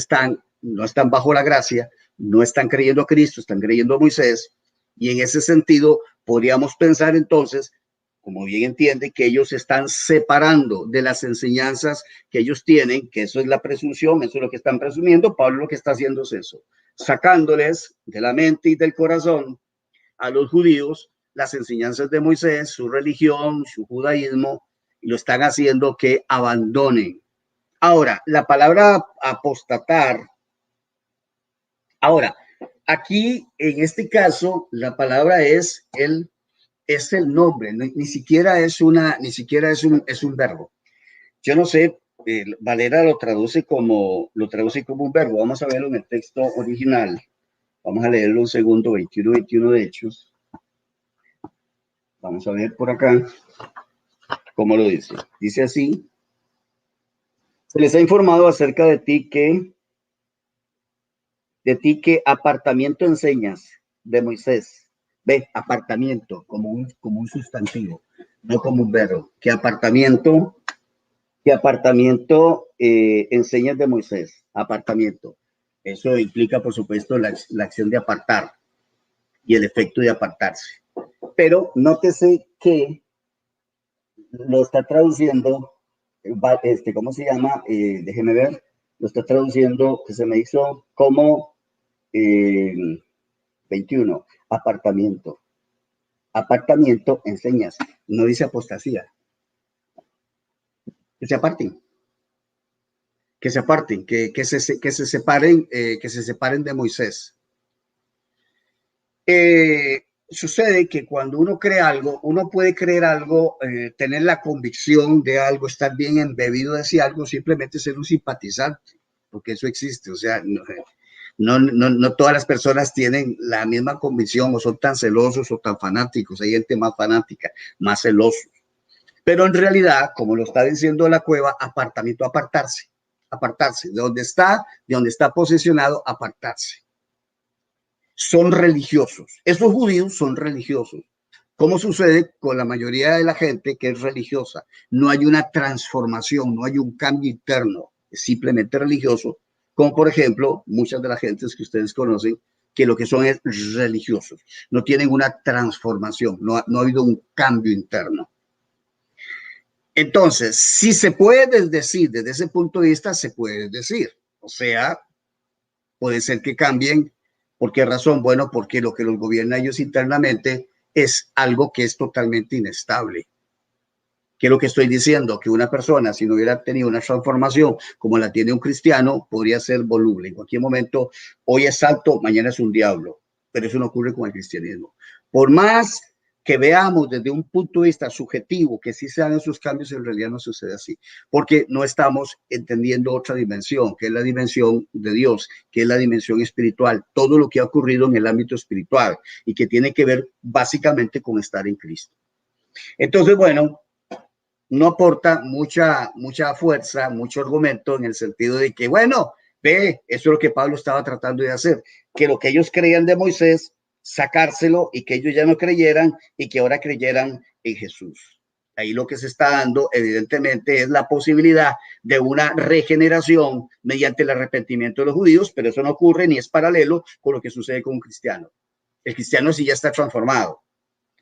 no están bajo la gracia, no están creyendo a Cristo, están creyendo a Moisés. Y en ese sentido, podríamos pensar entonces, como bien entiende, que ellos están separando de las enseñanzas que ellos tienen, que eso es la presunción, eso es lo que están presumiendo. Pablo lo que está haciendo es eso, sacándoles de la mente y del corazón a los judíos las enseñanzas de Moisés, su religión, su judaísmo, y lo están haciendo que abandonen. Ahora, la palabra apostatar. Ahora, aquí, en este caso, la palabra es el nombre, ni siquiera es un verbo. Yo no sé, Valera lo traduce como un verbo. Vamos a verlo en el texto original. Vamos a leerlo un segundo, 21 de Hechos. Vamos a ver por acá cómo lo dice. Dice así: se les ha informado acerca de ti que apartamiento enseñas de Moisés. Ve, apartamiento como un sustantivo, no como un verbo. ¿Qué apartamiento enseñas de Moisés? Apartamiento. Eso implica, por supuesto, la acción de apartar y el efecto de apartarse. Pero nótese que lo está traduciendo, ¿cómo se llama? Déjeme ver. Lo está traduciendo, que se me hizo como 21, apartamiento. Apartamiento, enseñas. No dice apostasía. Que se aparten. Que se aparten, que se separen de Moisés. Sucede que cuando uno cree algo, uno puede creer algo, tener la convicción de algo, estar bien embebido de ese algo, simplemente ser un simpatizante, porque eso existe. O sea, no todas las personas tienen la misma convicción o son tan celosos o tan fanáticos. Hay gente más fanática, más celoso. Pero en realidad, como lo está diciendo la cueva, apartamiento, apartarse, de donde está posicionado, apartarse. Son religiosos. Esos judíos son religiosos. ¿Cómo sucede con la mayoría de la gente que es religiosa? No hay una transformación, no hay un cambio interno, es simplemente religioso, como por ejemplo muchas de las gentes que ustedes conocen que lo que son es religiosos. No tienen una transformación, no ha habido un cambio interno. Entonces, si se puede decir desde ese punto de vista, se puede decir. O sea, puede ser que cambien. ¿Por qué razón? Bueno, porque lo que los gobierna ellos internamente es algo que es totalmente inestable. ¿Qué es lo que estoy diciendo? Que una persona, si no hubiera tenido una transformación como la tiene un cristiano, podría ser voluble. En cualquier momento, hoy es santo, mañana es un diablo. Pero eso no ocurre con el cristianismo. Por más que veamos desde un punto de vista subjetivo que sí se dan esos cambios, en realidad no sucede así. Porque no estamos entendiendo otra dimensión, que es la dimensión de Dios, que es la dimensión espiritual. Todo lo que ha ocurrido en el ámbito espiritual y que tiene que ver básicamente con estar en Cristo. Entonces, bueno, no aporta mucha fuerza, mucho argumento en el sentido de que, bueno, ve, eso es lo que Pablo estaba tratando de hacer, que lo que ellos creían de Moisés, sacárselo y que ellos ya no creyeran y que ahora creyeran en Jesús. Ahí lo que se está dando, evidentemente, es la posibilidad de una regeneración mediante el arrepentimiento de los judíos, pero eso no ocurre ni es paralelo con lo que sucede con un cristiano. El cristiano sí ya está transformado.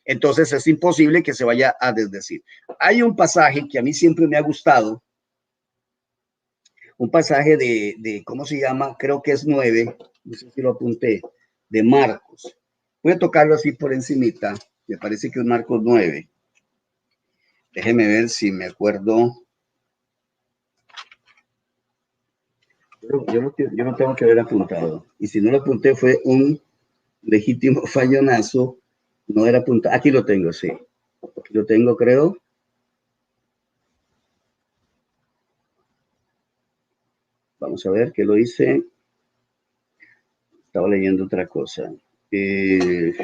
Entonces es imposible que se vaya a desdecir. Hay un pasaje que a mí siempre me ha gustado, un pasaje ¿cómo se llama? Creo que es 9, no sé si lo apunté, de Marcos. Voy a tocarlo así por encimita, me parece que es Marcos 9. Déjeme ver si me acuerdo. Yo no tengo que haber apuntado. Y si no lo apunté fue un legítimo fallonazo. No era apuntado. Aquí lo tengo, sí. Aquí lo tengo, creo. Vamos a ver qué lo hice. Estaba leyendo otra cosa. Yo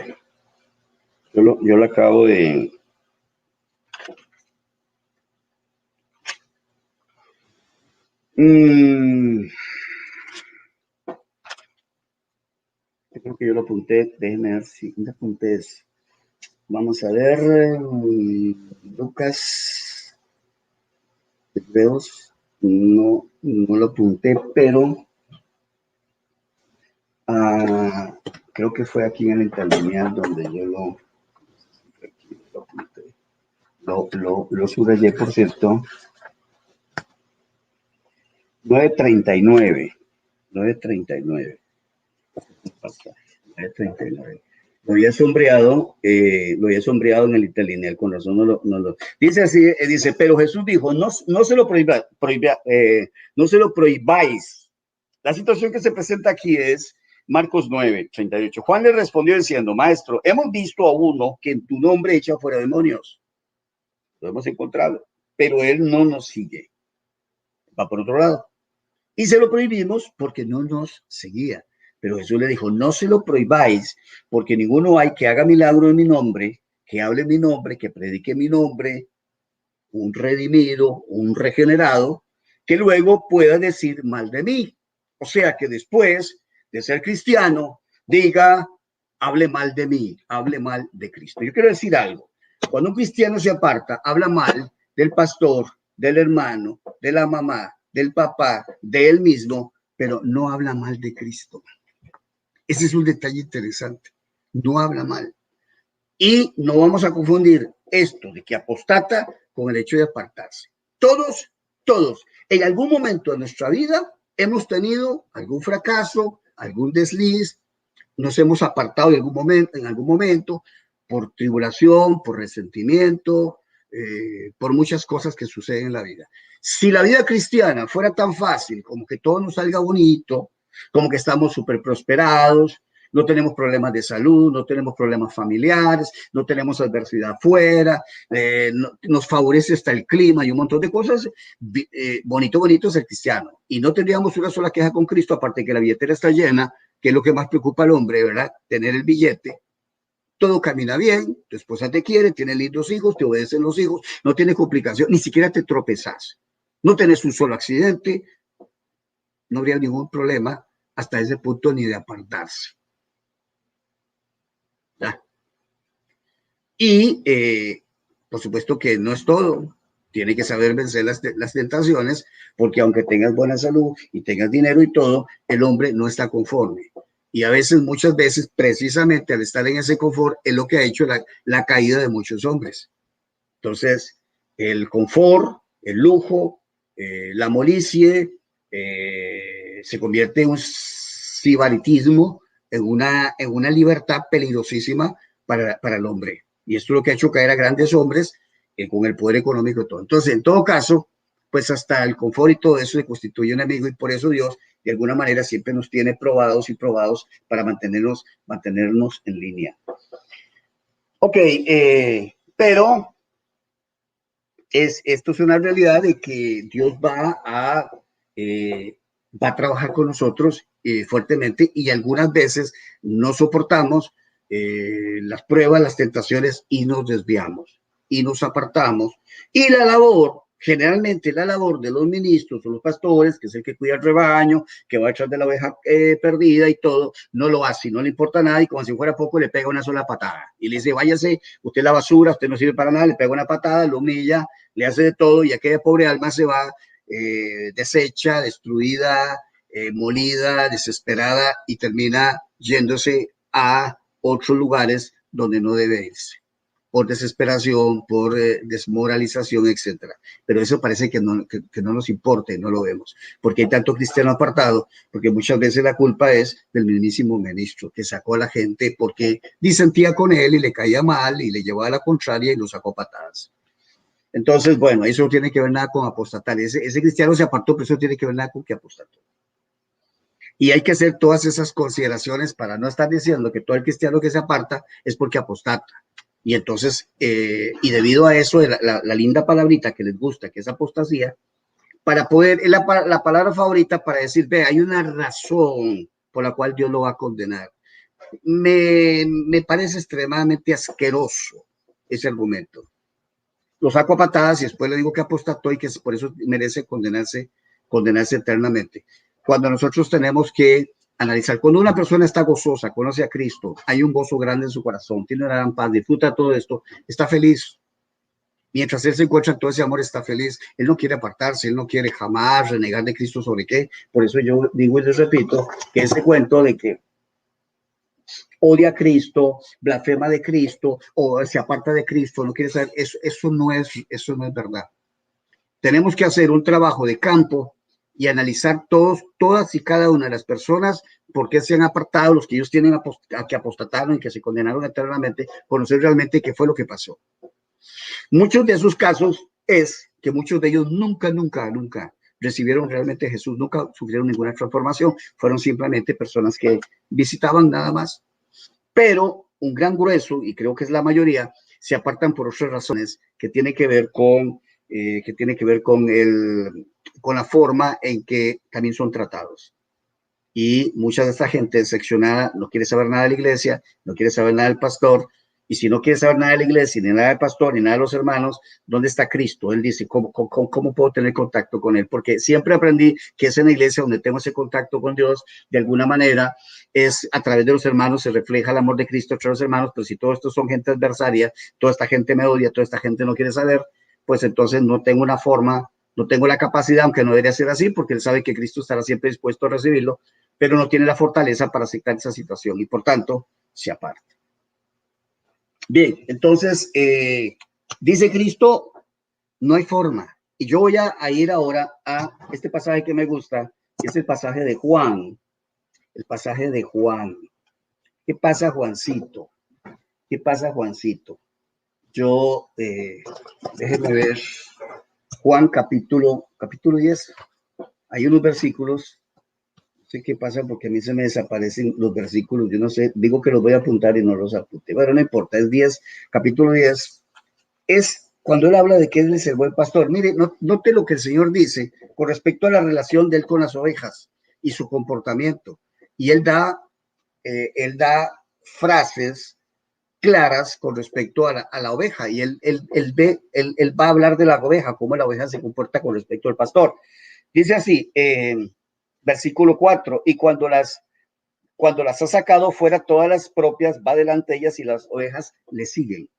lo acabo de... Creo que yo lo apunté. Déjenme ver si ¿dónde apunté eso? Vamos a ver. Lucas. Hebreos. No lo apunté, pero creo que fue aquí en el interlineal donde yo lo apunté. Lo subrayé, por cierto. 9:39. 9:39. 9:39. Lo había sombreado en el interlineal, con razón no lo. Dice así, dice, pero Jesús dijo, no se lo no se lo prohibáis. La situación que se presenta aquí es Marcos 9:38. Juan le respondió diciendo, maestro, hemos visto a uno que en tu nombre echa fuera demonios. Lo hemos encontrado, pero él no nos sigue. Va por otro lado. Y se lo prohibimos porque no nos seguía. Pero Jesús le dijo, no se lo prohibáis, porque ninguno hay que haga milagro en mi nombre, que hable en mi nombre, que predique mi nombre, un redimido, un regenerado, que luego pueda decir mal de mí. O sea, que después de ser cristiano, diga, hable mal de mí, hable mal de Cristo. Yo quiero decir algo. Cuando un cristiano se aparta, habla mal del pastor, del hermano, de la mamá, del papá, de él mismo, pero no habla mal de Cristo. Ese es un detalle interesante. No habla mal. Y no vamos a confundir esto de que apostata con el hecho de apartarse. Todos, en algún momento de nuestra vida hemos tenido algún fracaso, algún desliz, nos hemos apartado en algún momento por tribulación, por resentimiento, por muchas cosas que suceden en la vida. Si la vida cristiana fuera tan fácil, como que todo nos salga bonito, como que estamos súper prosperados, no tenemos problemas de salud, no tenemos problemas familiares, no tenemos adversidad afuera, nos favorece hasta el clima y un montón de cosas, bonito es el cristiano. Y no tendríamos una sola queja con Cristo, aparte de que la billetera está llena, que es lo que más preocupa al hombre, ¿verdad? Tener el billete. Todo camina bien, tu esposa te quiere, tienes lindos hijos, te obedecen los hijos, no tienes complicación, ni siquiera te tropezas, no tenés un solo accidente, no habría ningún problema hasta ese punto ni de apartarse. ¿Ya? Y por supuesto que no es todo, tiene que saber vencer las tentaciones, porque aunque tengas buena salud y tengas dinero y todo, el hombre no está conforme. Y a veces, muchas veces, precisamente al estar en ese confort, es lo que ha hecho la caída de muchos hombres. Entonces, el confort, el lujo, la molicie, se convierte en un sibaritismo, en una libertad peligrosísima para el hombre. Y esto es lo que ha hecho caer a grandes hombres con el poder económico y todo. Entonces, en todo caso, pues hasta el confort y todo eso se constituye un enemigo, y por eso Dios de alguna manera siempre nos tiene probados y probados para mantenernos en línea. Ok, pero esto es una realidad de que Dios va a trabajar con nosotros fuertemente, y algunas veces no soportamos las pruebas, las tentaciones, y nos desviamos y nos apartamos. Y generalmente la labor de los ministros o los pastores, que es el que cuida el rebaño, que va detrás de la oveja perdida y todo, no lo hace, no le importa nada, y como si fuera poco le pega una sola patada y le dice: váyase, usted es la basura, usted no sirve para nada. Le pega una patada, lo humilla, le hace de todo, y aquella pobre alma se va deshecha, destruida, molida, desesperada, y termina yéndose a otros lugares donde no debe irse, por desesperación, por desmoralización, etcétera. Pero eso parece que no nos importa y no lo vemos, porque hay tanto cristiano apartado, porque muchas veces la culpa es del mismísimo ministro, que sacó a la gente porque disentía con él y le caía mal y le llevaba a la contraria y lo sacó patadas. Entonces, bueno, eso no tiene que ver nada con apostatar. Ese cristiano se apartó, pero eso no tiene que ver nada con que apostató. Y hay que hacer todas esas consideraciones para no estar diciendo que todo el cristiano que se aparta es porque apostata. Y entonces, y debido a eso, la linda palabrita que les gusta, que es apostasía, para poder, es la palabra favorita para decir: ve, hay una razón por la cual Dios lo va a condenar. Me parece extremadamente asqueroso ese argumento. Lo saco a patadas y después le digo que apostató y que por eso merece condenarse eternamente. Cuando nosotros tenemos que analizar, cuando una persona está gozosa, conoce a Cristo, hay un gozo grande en su corazón, tiene una gran paz, disfruta todo esto, está feliz. Mientras él se encuentra en todo ese amor, está feliz. Él no quiere apartarse, él no quiere jamás renegar de Cristo. ¿Sobre qué? Por eso yo digo y les repito que ese cuento de que odia a Cristo, blasfema de Cristo o se aparta de Cristo, no quiere saber, eso no es verdad. Tenemos que hacer un trabajo de campo y analizar todas y cada una de las personas, por qué se han apartado, los que ellos tienen que apostataron y que se condenaron eternamente, conocer realmente qué fue lo que pasó. Muchos de esos casos es que muchos de ellos nunca recibieron realmente a Jesús, nunca sufrieron ninguna transformación, fueron simplemente personas que visitaban nada más. Pero un gran grueso, y creo que es la mayoría, se apartan por otras razones que tiene que ver con la forma en que también son tratados. Y mucha de esta gente seccionada no quiere saber nada de la iglesia, no quiere saber nada del pastor. Y si no quiere saber nada de la iglesia, ni nada del pastor, ni nada de los hermanos, ¿dónde está Cristo? Él dice: ¿cómo puedo tener contacto con él? Porque siempre aprendí que es en la iglesia donde tengo ese contacto con Dios. De alguna manera es a través de los hermanos, se refleja el amor de Cristo entre los hermanos. Pero si todos estos son gente adversaria, toda esta gente me odia, toda esta gente no quiere saber, pues entonces no tengo una forma, no tengo la capacidad, aunque no debería ser así, porque él sabe que Cristo estará siempre dispuesto a recibirlo, pero no tiene la fortaleza para aceptar esa situación y por tanto se aparta. Bien, entonces dice Cristo: no hay forma. Y yo voy a ir ahora a este pasaje que me gusta, que es el pasaje de Juan. El pasaje de Juan. ¿Qué pasa, Juancito? ¿Qué pasa, Juancito? Yo, déjenme ver, Juan capítulo 10. Hay unos versículos. No sé qué pasa porque a mí se me desaparecen los versículos. Yo no sé, digo que los voy a apuntar y no los apunté. Bueno, no importa, es 10, capítulo 10. Es cuando él habla de que él es el buen pastor. Mire, note lo que el Señor dice con respecto a la relación de él con las ovejas y su comportamiento. Y él da frases claras con respecto a la oveja, y él va a hablar de la oveja, cómo la oveja se comporta con respecto al pastor. Dice así, versículo 4: y cuando las ha sacado fuera todas las propias, va delante de ellas y las ovejas le siguen.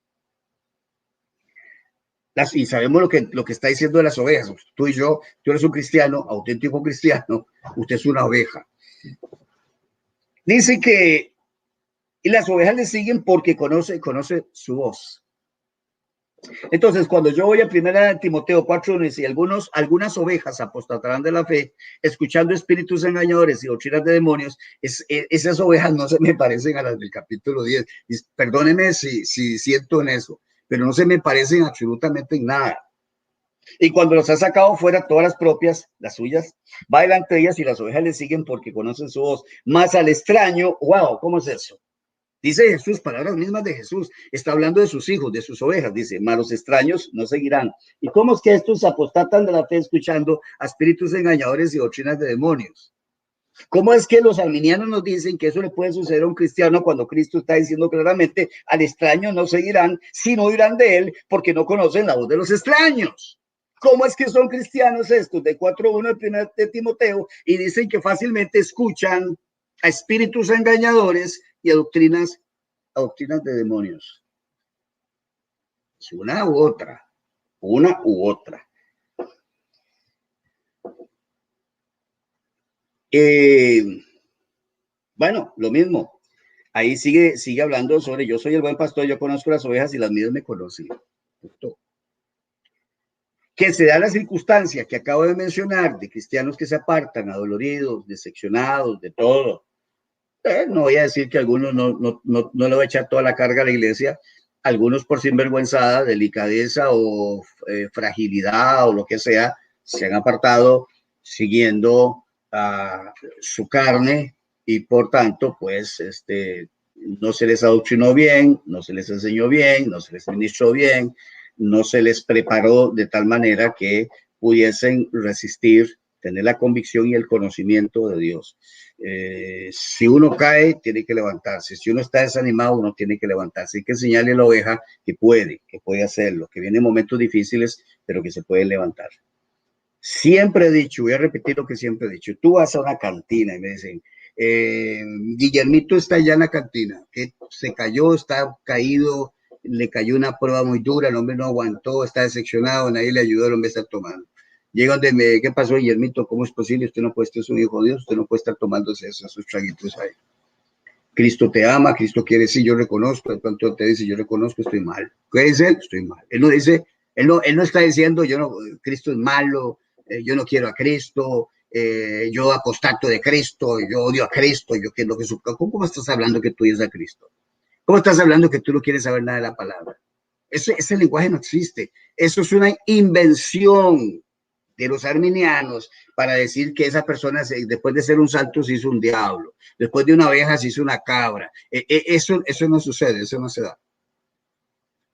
Y sabemos lo que está diciendo de las ovejas. Tú y yo, tú eres un cristiano, auténtico cristiano, usted es una oveja. Dice que, y las ovejas le siguen porque conoce su voz. Entonces, cuando yo voy a 1 Timoteo 4, dice, algunas ovejas apostatarán de la fe, escuchando espíritus engañadores y doctrinas de demonios. Esas ovejas no se me parecen a las del capítulo 10. Perdóneme si siento en eso, pero no se me parecen absolutamente en nada. Y cuando los ha sacado fuera, todas las propias, las suyas, va delante de ellas y las ovejas le siguen porque conocen su voz. Más al extraño, wow, ¿cómo es eso? Dice Jesús, palabras mismas de Jesús, está hablando de sus hijos, de sus ovejas, dice, mas los extraños no seguirán. ¿Y cómo es que estos apostatan de la fe escuchando a espíritus engañadores y doctrinas de demonios? ¿Cómo es que los arminianos nos dicen que eso le puede suceder a un cristiano cuando Cristo está diciendo claramente, al extraño no seguirán, sino oirán de él porque no conocen la voz de los extraños? ¿Cómo es que son cristianos estos de 4:1 de 1 de Timoteo y dicen que fácilmente escuchan a espíritus engañadores y a doctrinas de demonios? Es una u otra, una u otra. Bueno, lo mismo. Ahí sigue hablando sobre yo soy el buen pastor, yo conozco las ovejas y las mías me conocen. Justo. Que se da la circunstancia que acabo de mencionar de cristianos que se apartan, adoloridos, decepcionados, de todo. No voy a decir que algunos no le voy a echar toda la carga a la iglesia, algunos por sinvergüenzada, delicadeza o fragilidad o lo que sea, se han apartado siguiendo su carne y por tanto, pues, no se les adoctrinó bien, no se les enseñó bien, no se les ministró bien, no se les preparó de tal manera que pudiesen resistir, tener la convicción y el conocimiento de Dios. Si uno cae, tiene que levantarse. Si uno está desanimado, uno tiene que levantarse. Hay que enseñarle a la oveja que puede hacerlo, que vienen momentos difíciles, pero que se puede levantar. Siempre he dicho, voy a repetir lo que siempre he dicho, tú vas a una cantina y me dicen, Guillermito está allá en la cantina, que se cayó, está caído, le cayó una prueba muy dura, el hombre no aguantó, está decepcionado, nadie le ayudó, el hombre está tomando. Llega donde me, ¿qué pasó, Guillermito? ¿Cómo es posible? Usted no puede, usted es un hijo de Dios, usted no puede estar tomándose esos traguitos ahí. Cristo te ama, Cristo quiere decir, yo reconozco, de pronto te dice, yo reconozco, estoy mal. ¿Qué dice él? Estoy mal. Él no dice, él no está diciendo, Cristo es malo, yo no quiero a Cristo, yo apostato de Cristo, yo odio a Cristo, yo quiero que su... ¿Cómo estás hablando que tú odias a Cristo? ¿Cómo estás hablando que tú no quieres saber nada de la palabra? Ese lenguaje no existe. Eso es una invención de los arminianos para decir que esa persona después de ser un santo se hizo un diablo, después de una oveja se hizo una cabra. Eso no sucede, eso no se da.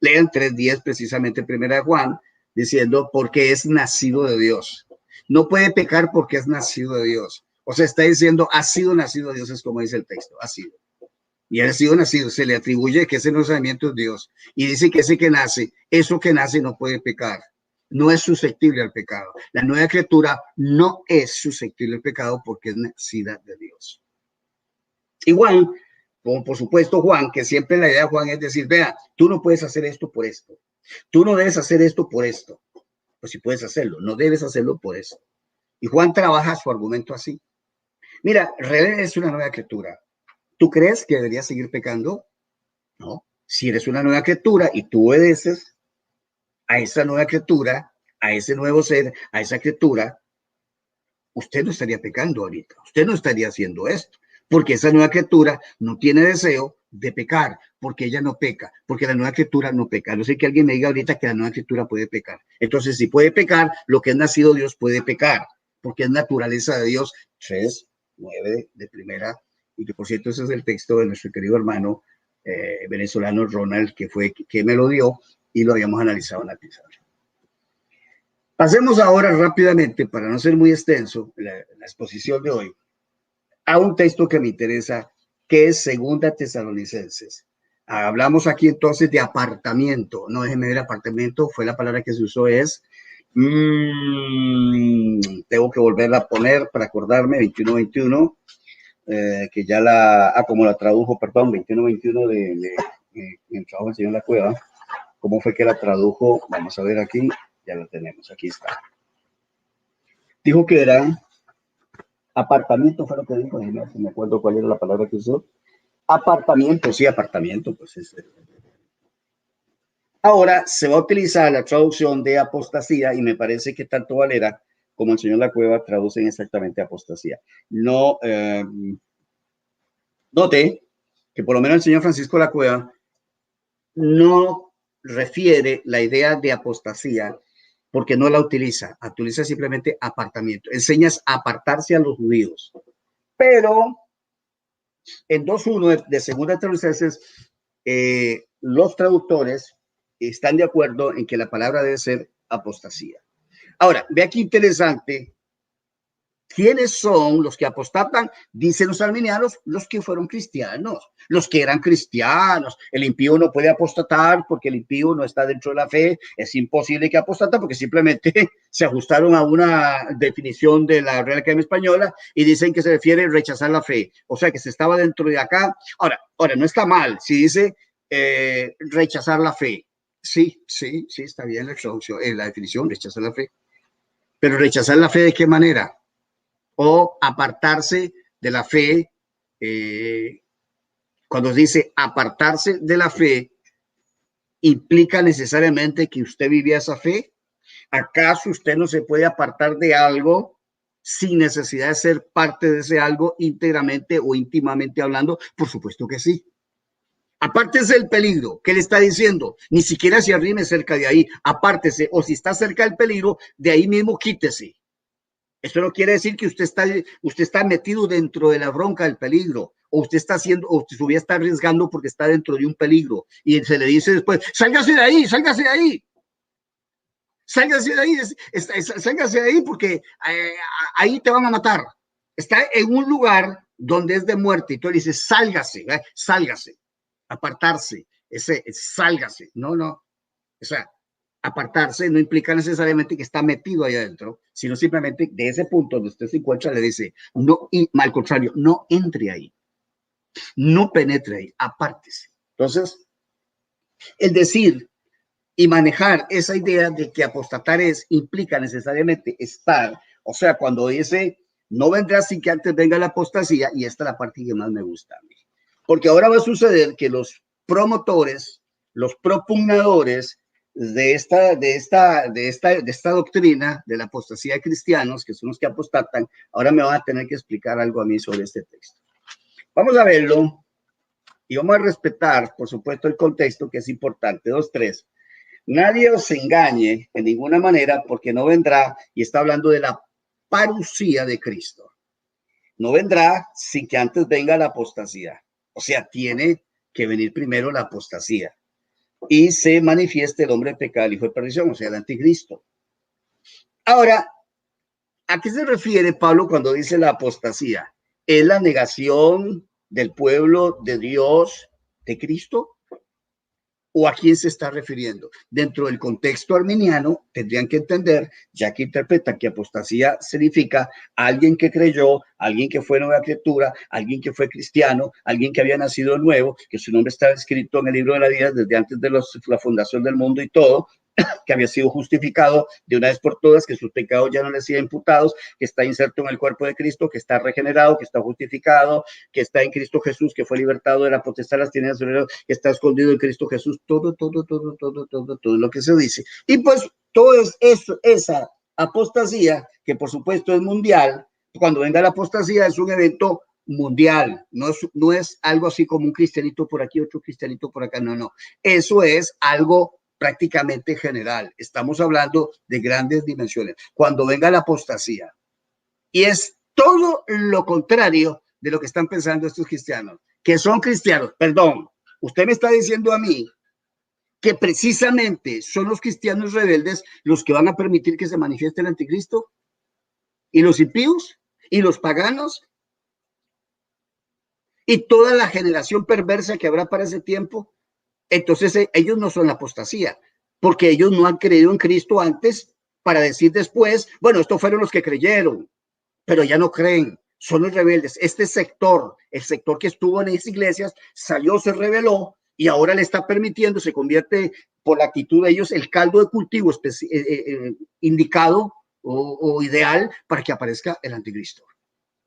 Lean 3:10 precisamente 1 Juan diciendo porque es nacido de Dios. No puede pecar porque es nacido de Dios. O sea, está diciendo ha sido nacido de Dios, es como dice el texto, ha sido. Y ha sido nacido, se le atribuye que ese nacimiento es Dios. Y dice que ese que nace, eso que nace no puede pecar. No es susceptible al pecado. La nueva criatura no es susceptible al pecado porque es nacida de Dios. Y Juan, como por supuesto Juan, que siempre la idea de Juan es decir, vea, tú no puedes hacer esto por esto. Tú no debes hacer esto por esto. Pues si puedes hacerlo, no debes hacerlo por esto. Y Juan trabaja su argumento así. Mira, Rebel es una nueva criatura. ¿Tú crees que deberías seguir pecando? No. Si eres una nueva criatura y tú obedeces a esa nueva criatura, a ese nuevo ser, a esa criatura, usted no estaría pecando ahorita. Usted no estaría haciendo esto. Porque esa nueva criatura no tiene deseo de pecar, porque ella no peca, porque la nueva criatura no peca. No sé que alguien me diga ahorita que la nueva criatura puede pecar. Entonces, si puede pecar, lo que es nacido Dios puede pecar, porque es naturaleza de Dios. 3:9 de primera, y que por cierto ese es el texto de nuestro querido hermano venezolano Ronald, que me lo dio y lo habíamos analizado en la pizarra. Pasemos ahora rápidamente, para no ser muy extenso, la exposición de hoy, a un texto que me interesa, que es 2 Tesalonicenses. Hablamos aquí entonces de apartamiento, no déjenme ver apartamento, fue la palabra que se usó, tengo que volverla a poner para acordarme, 21:21, que ya como la tradujo, perdón, 21:21 de el trabajo del Señor La Cueva, ¿cómo fue que la tradujo? Vamos a ver aquí, ya la tenemos, aquí está. Dijo que era Apartamiento fue lo que dijo, déjeme ver si me acuerdo cuál era la palabra que usó. Apartamiento, sí, apartamiento, pues es. Ahora se va a utilizar la traducción de apostasía y me parece que tanto Valera como el señor La Cueva traducen exactamente apostasía. No, note que por lo menos el señor Francisco La Cueva no refiere la idea de apostasía porque no la utiliza simplemente apartamiento. Enseña a apartarse a los judíos. Pero en 2.1 de segunda traducciones, los traductores están de acuerdo en que la palabra debe ser apostasía. Ahora, ve aquí interesante. ¿Quiénes son los que apostatan? Dicen los arminianos, los que fueron cristianos, los que eran cristianos. El impío no puede apostatar porque el impío no está dentro de la fe. Es imposible que apostata porque simplemente se ajustaron a una definición de la Real Academia Española y dicen que se refiere a rechazar la fe. O sea, que se estaba dentro de acá. Ahora no está mal si dice rechazar la fe. Sí, está bien la traducción, la definición, rechazar la fe. Pero rechazar la fe, ¿de qué manera? O apartarse de la fe. Cuando dice apartarse de la fe, ¿implica necesariamente que usted vivía esa fe? ¿Acaso usted no se puede apartar de algo sin necesidad de ser parte de ese algo íntegramente o íntimamente hablando? Por supuesto que sí. Apártese del peligro. ¿Qué le está diciendo? Ni siquiera se arrime cerca de ahí. Apártese. O si está cerca del peligro, de ahí mismo quítese. Esto no quiere decir que usted está metido dentro de la bronca del peligro, o usted está haciendo, o su vida está arriesgando porque está dentro de un peligro, y se le dice después, sálgase de ahí, sálgase de ahí, sálgase de ahí, sálgase de ahí porque ahí te van a matar. Está en un lugar donde es de muerte, y tú le dices, sálgase, sálgase, apartarse, sálgase, no, o sea, apartarse no implica necesariamente que está metido ahí adentro, sino simplemente de ese punto donde usted se encuentra le dice, no, y al contrario, no entre ahí, no penetre ahí, apártese. Entonces, el decir y manejar esa idea de que apostatar implica necesariamente estar, o sea, cuando dice, no vendrá sin que antes venga la apostasía, y esta es la parte que más me gusta a mí, porque ahora va a suceder que los promotores, los propugnadores de esta doctrina de la apostasía de cristianos, que son los que apostatan, ahora me van a tener que explicar algo a mí sobre este texto. Vamos a verlo y vamos a respetar, por supuesto, el contexto, que es importante. 2.3. Nadie os engañe en ninguna manera, porque no vendrá, y está hablando de la parucía de Cristo. No vendrá sin que antes venga la apostasía. O sea, tiene que venir primero la apostasía y se manifieste el hombre de pecado, el hijo de perdición, o sea, el anticristo. Ahora, ¿a qué se refiere Pablo cuando dice la apostasía? ¿Es la negación del pueblo de Dios de Cristo? ¿O a quién se está refiriendo? Dentro del contexto arminiano, tendrían que entender, ya que interpretan que apostasía significa alguien que creyó, alguien que fue nueva criatura, alguien que fue cristiano, alguien que había nacido nuevo, que su nombre estaba escrito en el libro de la vida desde antes de la fundación del mundo y todo, que había sido justificado de una vez por todas, que sus pecados ya no le siguen imputados, que está inserto en el cuerpo de Cristo, que está regenerado, que está justificado, que está en Cristo Jesús, que fue libertado de la potestad de las tinieblas, que está escondido en Cristo Jesús, todo lo que se dice. Y pues todo es eso, esa apostasía, que por supuesto es mundial. Cuando venga la apostasía es un evento mundial, no es algo así como un cristianito por aquí, otro cristianito por acá, no, eso es algo prácticamente general. Estamos hablando de grandes dimensiones. Cuando venga la apostasía, y es todo lo contrario de lo que están pensando estos cristianos, que son cristianos, perdón, usted me está diciendo a mí que precisamente son los cristianos rebeldes los que van a permitir que se manifieste el anticristo, y los impíos, y los paganos, y toda la generación perversa que habrá para ese tiempo. Entonces ellos no son la apostasía, porque ellos no han creído en Cristo antes para decir después, bueno, estos fueron los que creyeron, pero ya no creen, son los rebeldes. Este sector, el sector que estuvo en esas iglesias, salió, se rebeló y ahora le está permitiendo, se convierte por la actitud de ellos, el caldo de cultivo indicado o ideal para que aparezca el anticristo.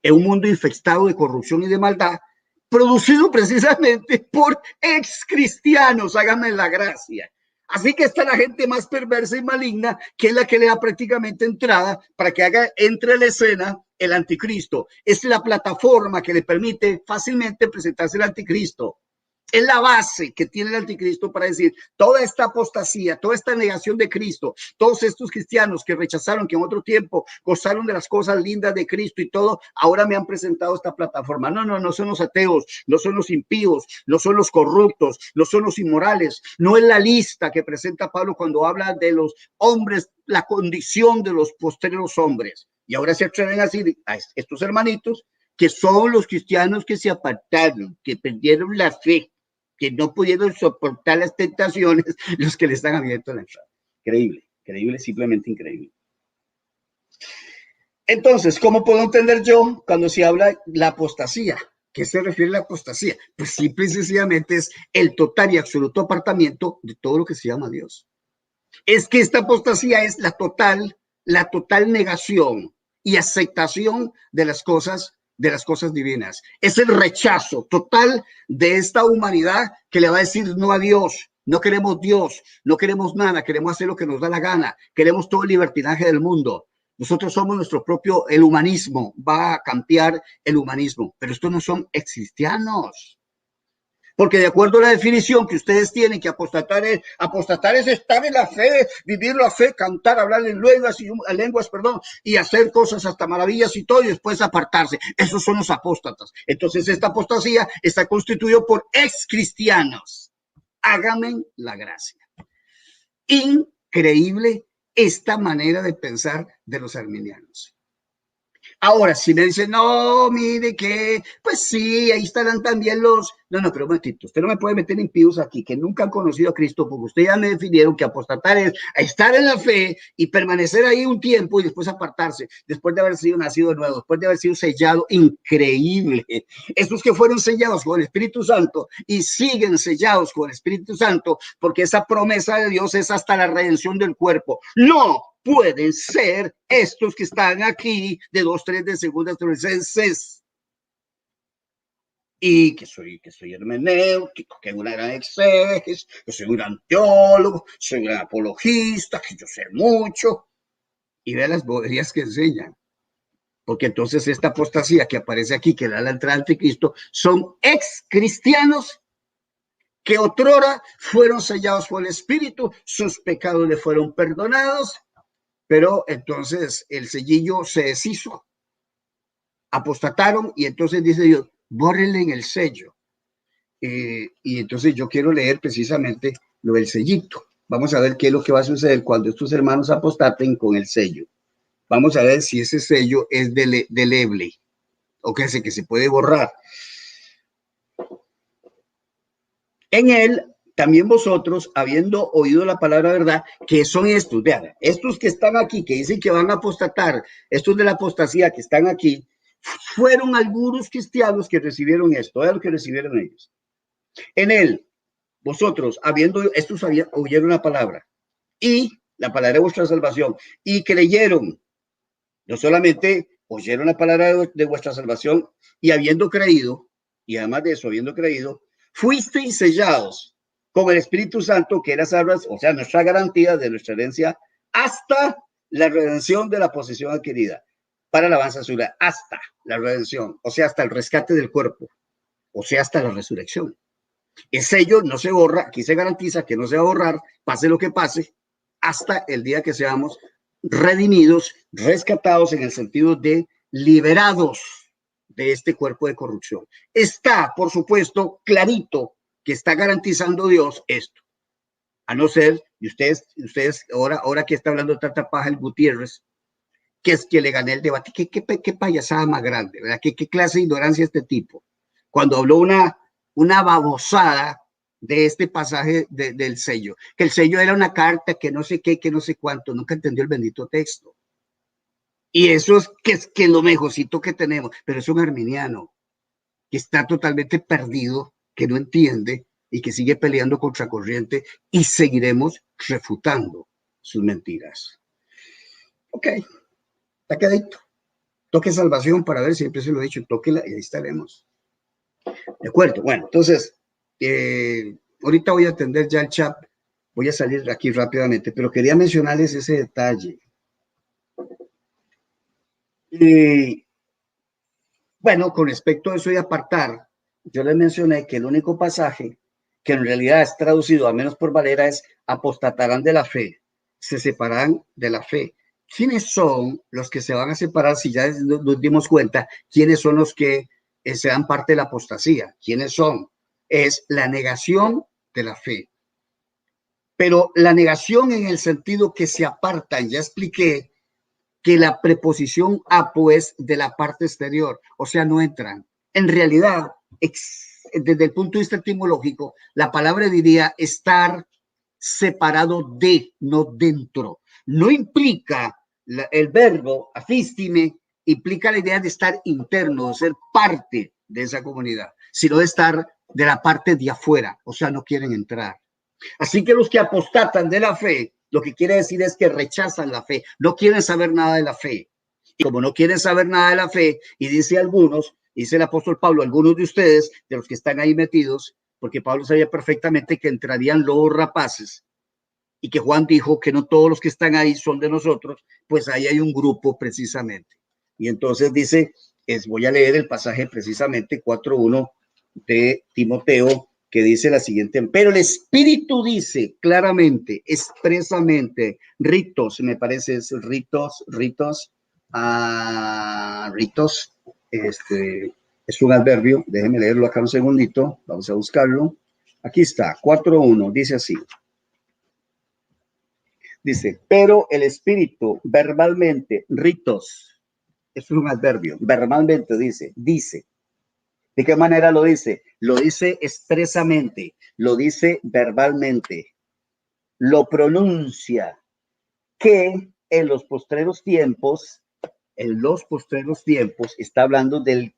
en un mundo infectado de corrupción y de maldad, producido precisamente por ex cristianos, háganme la gracia. Así que está la gente más perversa y maligna, que es la que le da prácticamente entrada para que entre en la escena el anticristo. Es la plataforma que le permite fácilmente presentarse el anticristo. Es la base que tiene el anticristo para decir toda esta apostasía, toda esta negación de Cristo, todos estos cristianos que rechazaron, que en otro tiempo gozaron de las cosas lindas de Cristo y todo, ahora me han presentado esta plataforma. No son los ateos, no son los impíos, no son los corruptos, no son los inmorales, no es la lista que presenta Pablo cuando habla de los hombres, la condición de los postreros hombres. Y ahora se atreven a decir a estos hermanitos que son los cristianos que se apartaron, que perdieron la fe, que no pudieron soportar las tentaciones, los que le están abiertos a la entrada. Increíble, increíble, simplemente increíble. Entonces, ¿cómo puedo entender yo cuando se habla de la apostasía? ¿Qué se refiere a la apostasía? Pues simple y sencillamente es el total y absoluto apartamiento de todo lo que se llama Dios. Es que esta apostasía es la total negación y aceptación de las cosas divinas. Es el rechazo total de esta humanidad que le va a decir no a Dios. No queremos nada, queremos hacer lo que nos da la gana, queremos todo el libertinaje del mundo. Nosotros somos nuestro propio, el humanismo, va a cambiar el humanismo, pero estos no son ex-cristianos. Porque de acuerdo a la definición que ustedes tienen, que apostatar es estar en la fe, vivir la fe, cantar, hablar en lenguas, y hacer cosas hasta maravillas y todo, y después apartarse. Esos son los apóstatas. Entonces esta apostasía está constituida por ex cristianos. Háganme la gracia. Increíble esta manera de pensar de los arminianos. Ahora, si me dicen, no, mire que, pues sí, ahí estarán también los... No, pero un momentito, usted no me puede meter impíos aquí, que nunca han conocido a Cristo, porque usted ya me definieron que apostatar es estar en la fe y permanecer ahí un tiempo y después apartarse, después de haber sido nacido de nuevo, después de haber sido sellado. Increíble. Estos que fueron sellados con el Espíritu Santo y siguen sellados con el Espíritu Santo, porque esa promesa de Dios es hasta la redención del cuerpo. No pueden ser estos que están aquí de 2-3 de Segunda Tesalonicenses. Y que soy hermenéutico, que es una gran exégesis, que soy un gran teólogo, soy un gran apologista, que yo sé mucho. Y vea las boberías que enseñan. Porque entonces esta apostasía que aparece aquí, que da la entrada al anticristo, son ex cristianos que otrora fueron sellados por el Espíritu, sus pecados le fueron perdonados, pero entonces el sellillo se deshizo, apostataron, y entonces dice Dios, bórrenle en el sello. Y entonces yo quiero leer precisamente lo del sellito. Vamos a ver qué es lo que va a suceder cuando estos hermanos apostaten con el sello. Vamos a ver si ese sello es deleble, o que se puede borrar. En él también vosotros, habiendo oído la palabra verdad, que son estos, vean, estos que están aquí, que dicen que van a apostatar, estos de la apostasía que están aquí, fueron algunos cristianos que recibieron esto, es lo que recibieron ellos. En él, vosotros, estos oyeron la palabra, y la palabra de vuestra salvación, y creyeron, no solamente oyeron la palabra de vuestra salvación, y habiendo creído, y además de eso, habiendo creído, fuisteis sellados con el Espíritu Santo, que era salvas, o sea, nuestra garantía de nuestra herencia, hasta la redención de la posesión adquirida, para la alabanza suya, hasta la redención, o sea, hasta el rescate del cuerpo, o sea, hasta la resurrección. El sello no se borra, aquí se garantiza que no se va a borrar, pase lo que pase, hasta el día que seamos redimidos, rescatados en el sentido de liberados de este cuerpo de corrupción. Está, por supuesto, clarito que está garantizando Dios esto. A no ser, y ustedes ahora que está hablando tanta paja el Gutiérrez, que es que le gané el debate, qué payasada más grande, ¿verdad? ¿Qué clase de ignorancia este tipo? Cuando habló una babosada de este pasaje del sello, que el sello era una carta, que no sé qué, que no sé cuánto, nunca entendió el bendito texto. Y eso es que lo mejorcito que tenemos, pero es un arminiano que está totalmente perdido, que no entiende y que sigue peleando contra corriente, y seguiremos refutando sus mentiras. Ok, está quedito. Toque salvación para ver, siempre se lo he dicho, tóquela y ahí estaremos. De acuerdo, bueno, entonces, ahorita voy a atender ya el chat, voy a salir de aquí rápidamente, pero quería mencionarles ese detalle. Bueno, con respecto a eso de apartar, yo les mencioné que el único pasaje que en realidad es traducido, al menos por Valera, es apostatarán de la fe, se separarán de la fe. ¿Quiénes son los que se van a separar si ya nos dimos cuenta? ¿Quiénes son los que se dan parte de la apostasía? ¿Quiénes son? Es la negación de la fe. Pero la negación en el sentido que se apartan, ya expliqué que la preposición apo es de la parte exterior, o sea, no entran. En realidad, desde el punto de vista etimológico, la palabra diría estar separado de, no dentro. No implica el verbo afístime, implica la idea de estar interno, de ser parte de esa comunidad, sino de estar de la parte de afuera, o sea, no quieren entrar. Así que los que apostatan de la fe, lo que quiere decir es que rechazan la fe, no quieren saber nada de la fe. Y como no quieren saber nada de la fe, y dice algunos, dice el apóstol Pablo, algunos de ustedes, de los que están ahí metidos, porque Pablo sabía perfectamente que entrarían lobos rapaces, y que Juan dijo que no todos los que están ahí son de nosotros, pues ahí hay un grupo precisamente. Y entonces dice, voy a leer el pasaje precisamente 4.1 de Timoteo, que dice la siguiente, pero el Espíritu dice claramente, expresamente, ritos, me parece, es ritos, es un adverbio, déjenme leerlo acá un segundito, vamos a buscarlo. Aquí está, 4.1, dice así. Dice, pero el Espíritu verbalmente, ritos, es un adverbio, verbalmente dice. ¿De qué manera lo dice? Lo dice expresamente, lo dice verbalmente, lo pronuncia, que en los postreros tiempos, está hablando del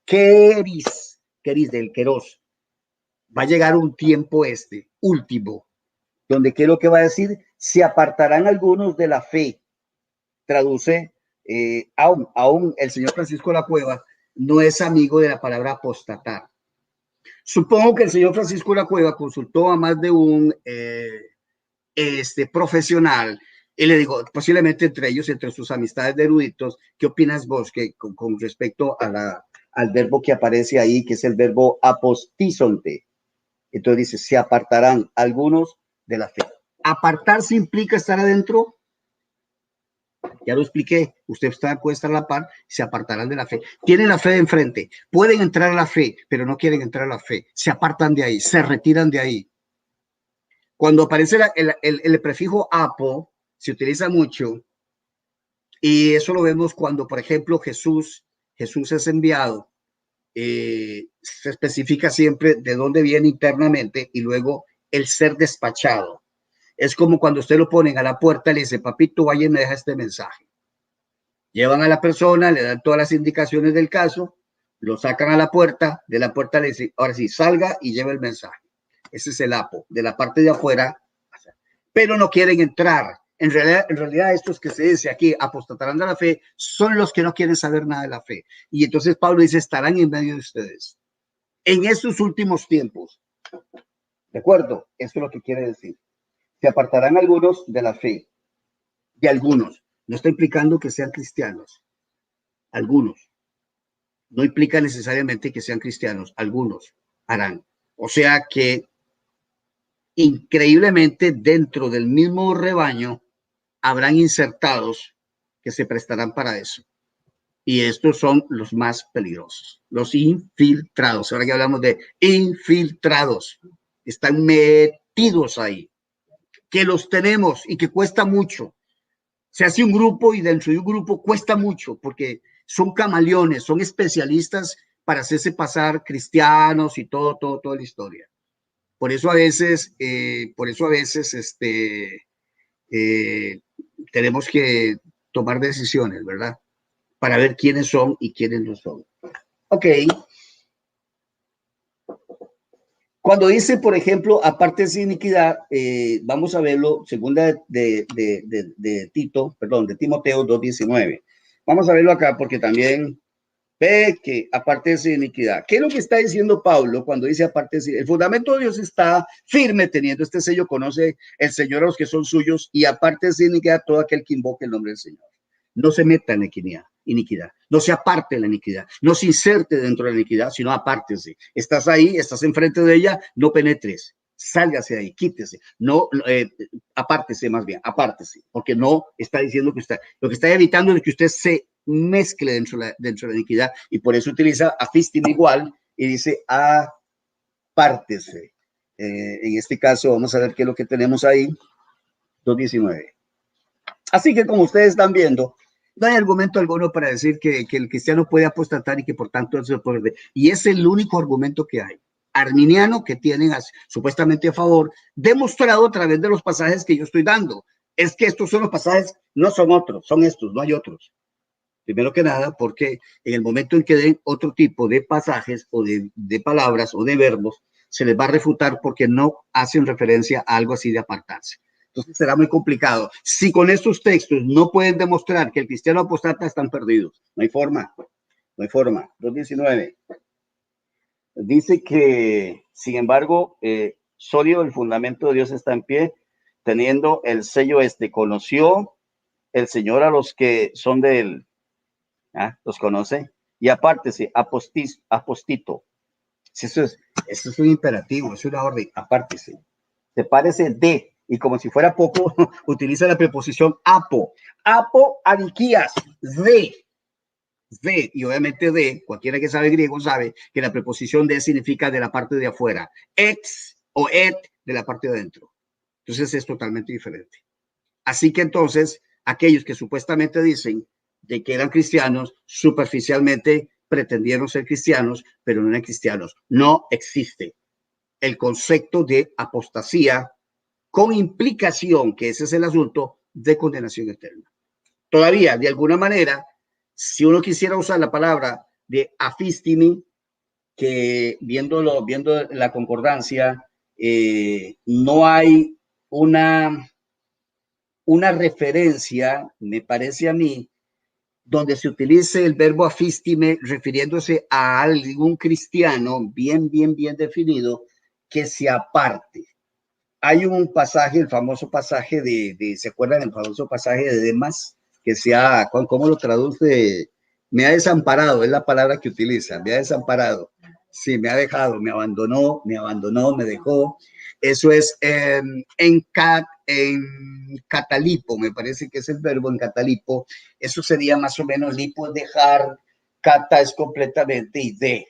queris, del queros. Va a llegar un tiempo último, donde ¿qué es lo que va a decir? Se apartarán algunos de la fe. Traduce, aún el señor Francisco La Cueva no es amigo de la palabra apostatar. Supongo que el señor Francisco La Cueva consultó a más de un profesional y le digo, posiblemente entre ellos, entre sus amistades de eruditos, ¿qué opinas vos con respecto al verbo que aparece ahí, que es el verbo apostízonte? Entonces dice, se apartarán algunos de la fe. Apartarse implica estar adentro. Ya lo expliqué, usted puede estar a la par, se apartarán de la fe. Tienen la fe de enfrente, pueden entrar a la fe, pero no quieren entrar a la fe. Se apartan de ahí, se retiran de ahí. Cuando aparece el prefijo apo, se utiliza mucho, y eso lo vemos cuando, por ejemplo, Jesús es enviado, se especifica siempre de dónde viene internamente y luego el ser despachado. Es como cuando usted lo ponen a la puerta y le dice, papito, vaya y me deja este mensaje. Llevan a la persona, le dan todas las indicaciones del caso, lo sacan a la puerta, de la puerta le dicen, ahora sí, salga y lleva el mensaje. Ese es el apo, de la parte de afuera, pero no quieren entrar. En realidad estos que se dice aquí, apostatarán de la fe, son los que no quieren saber nada de la fe. Y entonces Pablo dice, estarán en medio de ustedes. En estos últimos tiempos, ¿de acuerdo? Eso es lo que quiere decir. Se apartarán algunos de la fe, de algunos. No está implicando que sean cristianos. Algunos. No implica necesariamente que sean cristianos. Algunos harán. O sea que increíblemente dentro del mismo rebaño habrán insertados que se prestarán para eso. Y estos son los más peligrosos, los infiltrados. Ahora que hablamos de infiltrados, están metidos ahí, que los tenemos y que cuesta mucho. Se hace un grupo y dentro de un grupo cuesta mucho porque son camaleones, son especialistas para hacerse pasar cristianos y toda la historia. Por eso a veces, tenemos que tomar decisiones, ¿verdad? Para ver quiénes son y quiénes no son. Ok. Cuando dice, por ejemplo, aparte de iniquidad, vamos a verlo, segunda de Timoteo 2:19. Vamos a verlo acá porque también ve que aparte de iniquidad. ¿Qué es lo que está diciendo Pablo cuando dice aparte de el fundamento de Dios está firme teniendo este sello? Conoce el Señor a los que son suyos y aparte de iniquidad todo aquel que invoque el nombre del Señor. No se meta en iniquidad, no se aparte de la iniquidad, no se inserte dentro de la iniquidad, sino apártese. Estás ahí, estás enfrente de ella, no penetres, sálgase de ahí, quítese, no, apártese más bien, apártese, porque no está diciendo que usted, lo que está evitando es que usted se mezcle dentro de la iniquidad y por eso utiliza afistim igual y dice apártese. En este caso vamos a ver qué es lo que tenemos ahí, 2:19. Así que como ustedes están viendo, no hay argumento alguno para decir que el cristiano puede apostatar y que por tanto eso se puede. Y es el único argumento que hay arminiano que tienen supuestamente a favor, demostrado a través de los pasajes que yo estoy dando. Es que estos son los pasajes, no son otros, son estos, no hay otros. Primero que nada, porque en el momento en que den otro tipo de pasajes o de palabras o de verbos, se les va a refutar porque no hacen referencia a algo así de apartarse. Entonces será muy complicado. Si con estos textos no pueden demostrar que el cristiano apostata, están perdidos. No hay forma. No hay forma. 2:19. Dice que, sin embargo, sólido el fundamento de Dios está en pie, teniendo el sello conoció el Señor a los que son de él. Los conoce. Y apártese, apostito. Eso es un imperativo, es una orden, apártese. Sepárese de, y como si fuera poco, utiliza la preposición apo. Apo, aniquías, de, y obviamente de, cualquiera que sabe griego sabe que la preposición de significa de la parte de afuera, ex o et de la parte de adentro. Entonces es totalmente diferente. Así que entonces, aquellos que supuestamente dicen de que eran cristianos, superficialmente pretendieron ser cristianos, pero no eran cristianos. No existe el concepto de apostasía con implicación, que ese es el asunto, de condenación eterna. Todavía, de alguna manera, si uno quisiera usar la palabra de afistimi, que viendo la concordancia, no hay una referencia, me parece a mí, donde se utilice el verbo afistime refiriéndose a algún cristiano bien definido que se aparte. Hay un pasaje, el famoso pasaje ¿se acuerdan el famoso pasaje de Demas? Que sea, ¿cómo lo traduce? Me ha desamparado, es la palabra que utiliza, me ha desamparado. Sí, me ha dejado, me abandonó, me dejó. Eso es en catalipo, me parece que es el verbo en catalipo. Eso sería más o menos lipo, dejar, cata es completamente y de.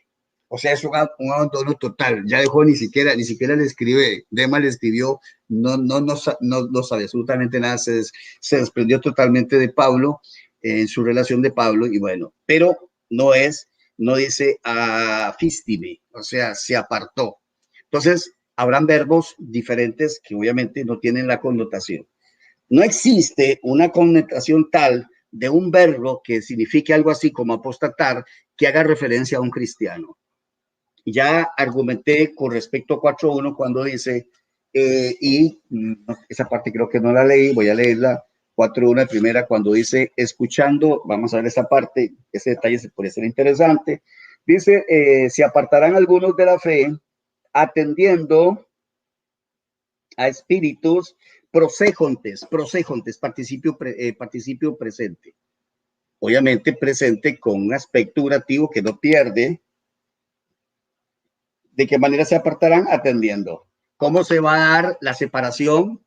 O sea, es un abandono total. Ya dejó, ni siquiera le escribe. Demas le escribió, no sabe absolutamente nada. Se desprendió totalmente de Pablo, en su relación de Pablo, y bueno, pero no dice afistime, o sea, se apartó. Entonces, habrán verbos diferentes que obviamente no tienen la connotación. No existe una connotación tal de un verbo que signifique algo así como apostatar, que haga referencia a un cristiano. Ya argumenté con respecto a 4.1 cuando dice, esa parte creo que no la leí, voy a leerla, 4.1 primera, cuando dice, escuchando, vamos a ver esa parte, ese detalle se puede ser interesante, dice, se apartarán algunos de la fe, atendiendo a espíritus proséjontes, participio presente. Obviamente presente con un aspecto durativo que no pierde. ¿De qué manera se apartarán? Atendiendo. ¿Cómo se va a dar la separación?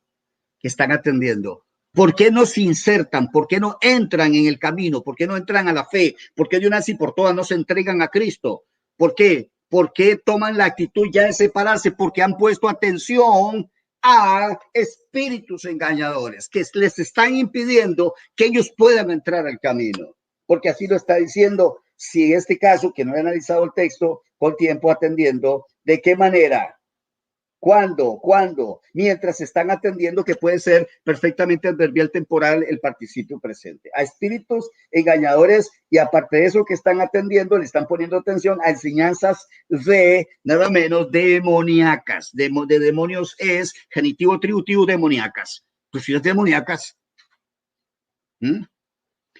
Que están atendiendo. ¿Por qué no se insertan? ¿Por qué no entran en el camino? ¿Por qué no entran a la fe? ¿Por qué de una vez y por todas no se entregan a Cristo? ¿Por qué? ¿Por qué toman la actitud ya de separarse? Porque han puesto atención a espíritus engañadores que les están impidiendo que ellos puedan entrar al camino. Porque así lo está diciendo, si en este caso, que no he analizado el texto con tiempo atendiendo, ¿de qué manera? ¿Cuándo? Mientras están atendiendo, que puede ser perfectamente adverbial temporal el participio presente. A espíritus engañadores, y aparte de eso que están atendiendo, le están poniendo atención a enseñanzas de nada menos demoníacas. De demonios es genitivo tributivo demoníacas. Pues si es demoníacas.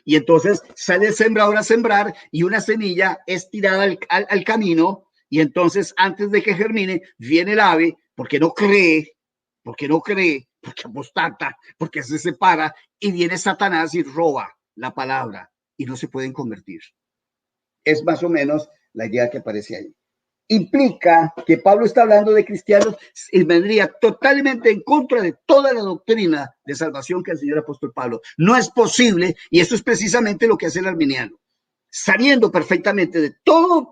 Y entonces sale el sembrador a sembrar y una semilla es tirada al camino y entonces antes de que germine viene el ave porque no cree, porque apostata, porque se separa y viene Satanás y roba la palabra y no se pueden convertir. Es más o menos la idea que aparece ahí. Implica que Pablo está hablando de cristianos y vendría totalmente en contra de toda la doctrina de salvación que el señor apóstol Pablo. No es posible, y eso es precisamente lo que hace el arminiano. Sabiendo perfectamente de toda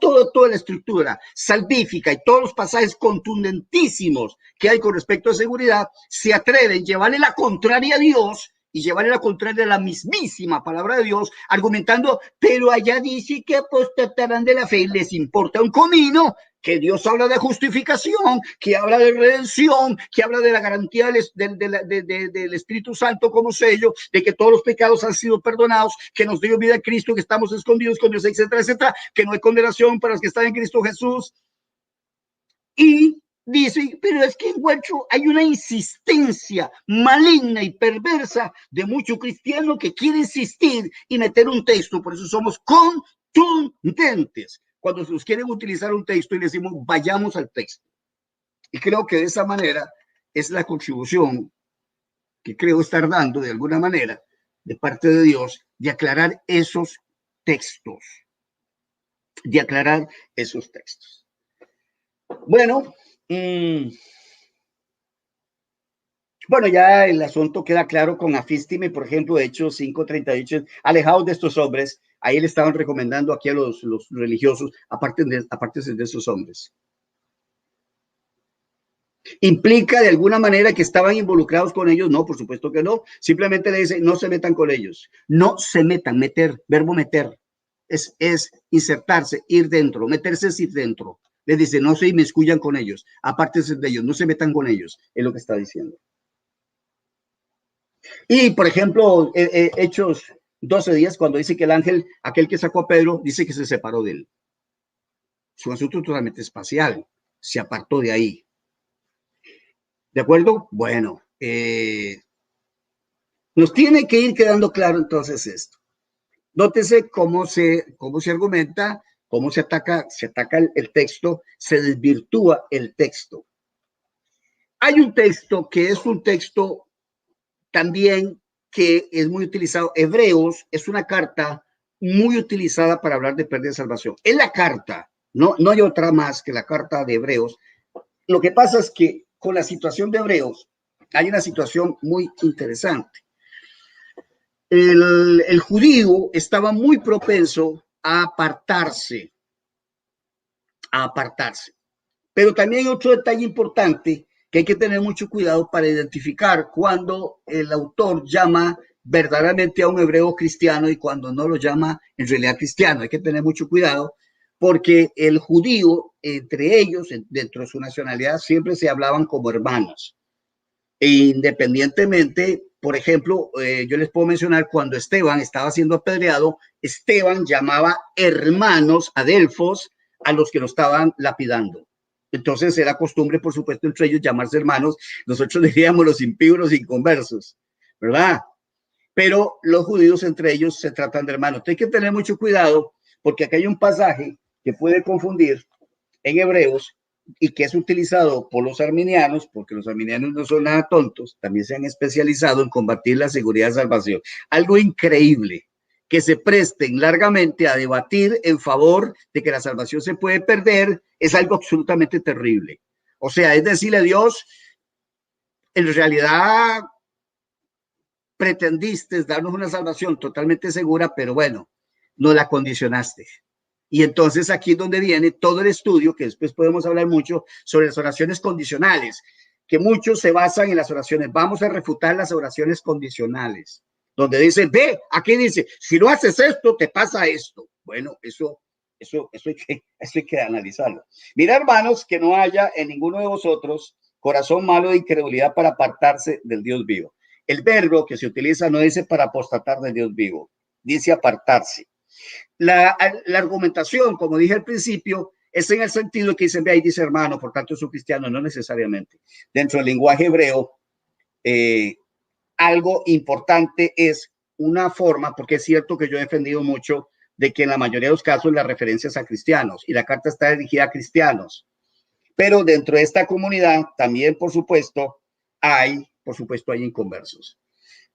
la estructura salvífica y todos los pasajes contundentísimos que hay con respecto a seguridad, se atreven a llevarle la contraria a Dios y llevarle la contraria a la mismísima palabra de Dios, argumentando, pero allá dice que apostatarán de la fe, y les importa un comino, que Dios habla de justificación, que habla de redención, que habla de la garantía del Espíritu Santo como sello, de que todos los pecados han sido perdonados, que nos dio vida a Cristo, que estamos escondidos con Dios, etcétera, etcétera, que no hay condenación para los que están en Cristo Jesús. Y dice, pero es que encuentro, hay una insistencia maligna y perversa de mucho cristiano que quiere insistir y meter un texto, por eso somos contundentes cuando nos quieren utilizar un texto y le decimos, vayamos al texto. Y creo que de esa manera es la contribución que creo estar dando de alguna manera de parte de Dios de aclarar esos textos, Bueno, bueno, ya el asunto queda claro con Afístime, por ejemplo, Hechos 5:38, alejados de estos hombres, ahí le estaban recomendando aquí a los religiosos, aparte de esos hombres. ¿Implica de alguna manera que estaban involucrados con ellos? No, por supuesto que no. Simplemente le dice, no se metan con ellos. No se metan, meter, verbo meter. Es insertarse, ir dentro, meterse es ir dentro. Les dice, no se inmiscuyan con ellos, apártense de ellos, no se metan con ellos, es lo que está diciendo. Y, por ejemplo, Hechos 12:10, cuando dice que el ángel, aquel que sacó a Pedro, dice que se separó de él. Es un asunto totalmente espacial, se apartó de ahí. ¿De acuerdo? Bueno, nos tiene que ir quedando claro entonces esto. Nótese cómo se argumenta, cómo se ataca el texto, se desvirtúa el texto. Hay un texto que es un texto también que es muy utilizado. Hebreos es una carta muy utilizada para hablar de pérdida de salvación. Es la carta, no hay otra más que la carta de Hebreos. Lo que pasa es que con la situación de Hebreos hay una situación muy interesante. El judío estaba muy propenso a apartarse. Pero también hay otro detalle importante que hay que tener mucho cuidado para identificar cuando el autor llama verdaderamente a un hebreo cristiano y cuando no lo llama en realidad cristiano. Hay que tener mucho cuidado porque el judío, entre ellos, dentro de su nacionalidad, siempre se hablaban como hermanos. E independientemente, por ejemplo, yo les puedo mencionar cuando Esteban estaba siendo apedreado, Esteban llamaba hermanos adelfos a los que lo estaban lapidando. Entonces era costumbre, por supuesto, entre ellos llamarse hermanos. Nosotros diríamos los impíos, los inconversos, ¿verdad? Pero los judíos entre ellos se tratan de hermanos. Hay que tener mucho cuidado porque acá hay un pasaje que puede confundir en Hebreos y que es utilizado por los arminianos, porque los arminianos no son nada tontos, también se han especializado en combatir la seguridad de salvación. Algo increíble, que se presten largamente a debatir en favor de que la salvación se puede perder, es algo absolutamente terrible. O sea, es decirle a Dios, en realidad pretendiste darnos una salvación totalmente segura, pero bueno, no la condicionaste. Y entonces aquí es donde viene todo el estudio, que después podemos hablar mucho sobre las oraciones condicionales, que muchos se basan en las oraciones. Vamos a refutar las oraciones condicionales, donde dicen, ve, aquí dice, si no haces esto, te pasa esto. Bueno, eso hay que analizarlo. Mira, hermanos, que no haya en ninguno de vosotros corazón malo de incredulidad para apartarse del Dios vivo. El verbo que se utiliza no dice para apostatar del Dios vivo, dice apartarse. La argumentación, como dije al principio, es en el sentido que dicen, ve ahí dice hermano, por tanto es un cristiano, no necesariamente. Dentro del lenguaje hebreo, algo importante es una forma, porque es cierto que yo he defendido mucho de que en la mayoría de los casos la referencia es a cristianos y la carta está dirigida a cristianos. Pero dentro de esta comunidad también, por supuesto, hay inconversos.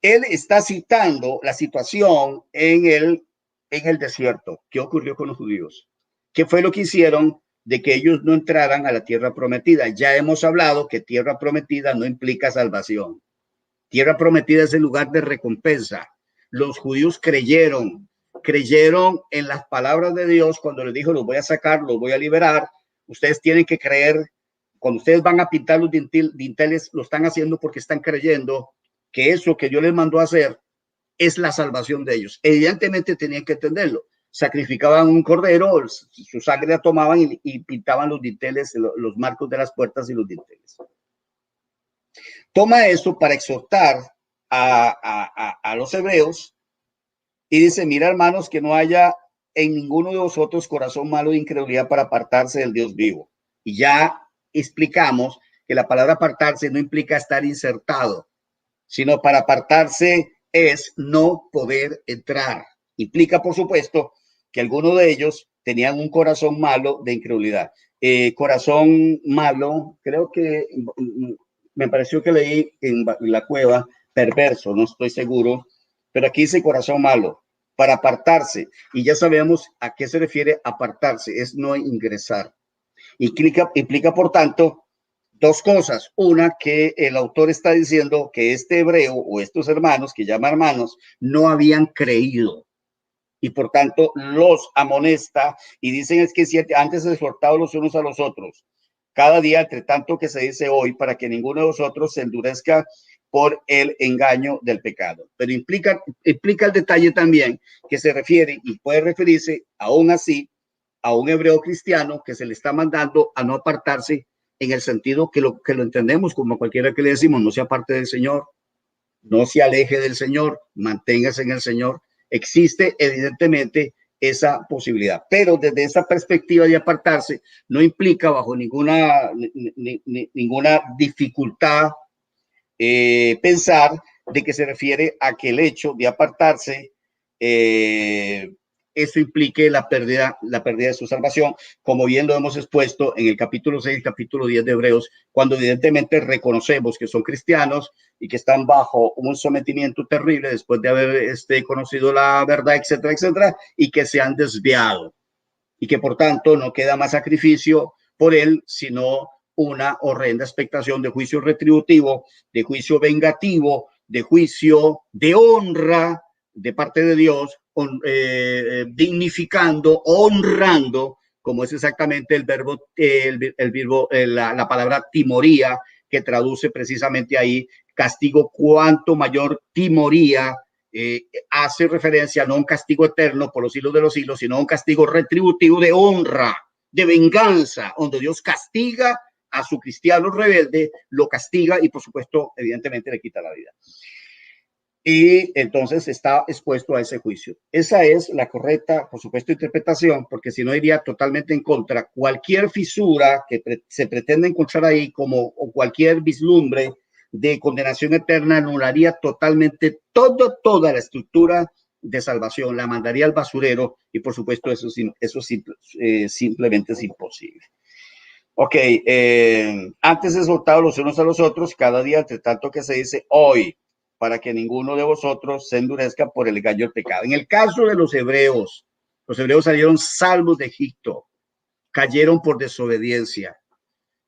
Él está citando la situación en el desierto. ¿Qué ocurrió con los judíos? ¿Qué fue lo que hicieron de que ellos no entraran a la tierra prometida? Ya hemos hablado que tierra prometida no implica salvación. Tierra prometida es el lugar de recompensa. Los judíos creyeron en las palabras de Dios cuando les dijo, los voy a sacar, los voy a liberar. Ustedes tienen que creer. Cuando ustedes van a pintar los dinteles, lo están haciendo porque están creyendo que eso que Dios les mandó a hacer es la salvación de ellos. Evidentemente tenían que entenderlo. Sacrificaban un cordero, su sangre la tomaban y pintaban los dinteles, los marcos de las puertas y los dinteles. Toma eso para exhortar a los hebreos y dice, mira hermanos, que no haya en ninguno de vosotros corazón malo de incredulidad para apartarse del Dios vivo. Y ya explicamos que la palabra apartarse no implica estar insertado, sino para apartarse es no poder entrar. Implica, por supuesto, que algunos de ellos tenían un corazón malo de incredulidad. Corazón malo, creo que me pareció que leí en la cueva, perverso, no estoy seguro, pero aquí dice corazón malo, para apartarse. Y ya sabemos a qué se refiere apartarse, es no ingresar. Implica, por tanto, dos cosas. Una, que el autor está diciendo que este hebreo o estos hermanos, que llama hermanos, no habían creído. Y por tanto los amonesta y dicen es que si antes exhortados los unos a los otros, cada día entre tanto que se dice hoy, para que ninguno de vosotros se endurezca por el engaño del pecado. Pero implica el detalle también que se refiere y puede referirse aún así a un hebreo cristiano que se le está mandando a no apartarse en el sentido que lo entendemos como cualquiera que le decimos, no se aparte del Señor, no se aleje del Señor, manténgase en el Señor. Existe evidentemente esa posibilidad, pero desde esa perspectiva de apartarse no implica bajo ninguna dificultad pensar de que se refiere a que el hecho de apartarse eso implique la pérdida de su salvación, como bien lo hemos expuesto en el capítulo 6, capítulo 10 de Hebreos, cuando evidentemente reconocemos que son cristianos y que están bajo un sometimiento terrible después de haber conocido la verdad, etcétera, etcétera, y que se han desviado y que por tanto no queda más sacrificio por él, sino una horrenda expectación de juicio retributivo, de juicio vengativo, de juicio de honra de parte de Dios, dignificando, honrando, como es exactamente el verbo, la palabra timoría, que traduce precisamente ahí castigo. Cuanto mayor timoría, hace referencia no a un castigo eterno por los siglos de los siglos, sino a un castigo retributivo de honra, de venganza, donde Dios castiga a su cristiano rebelde, lo castiga y por supuesto, evidentemente le quita la vida. Y entonces está expuesto a ese juicio. Esa es la correcta, por supuesto, interpretación, porque si no iría totalmente en contra. Cualquier fisura que se pretenda encontrar ahí, o cualquier vislumbre de condenación eterna, anularía totalmente toda la estructura de salvación, la mandaría al basurero y por supuesto eso simplemente es imposible. Ok, antes exhortados los unos a los otros, cada día, entre tanto que se dice hoy, para que ninguno de vosotros se endurezca por el engaño del pecado. En el caso de los hebreos salieron salvos de Egipto, cayeron por desobediencia.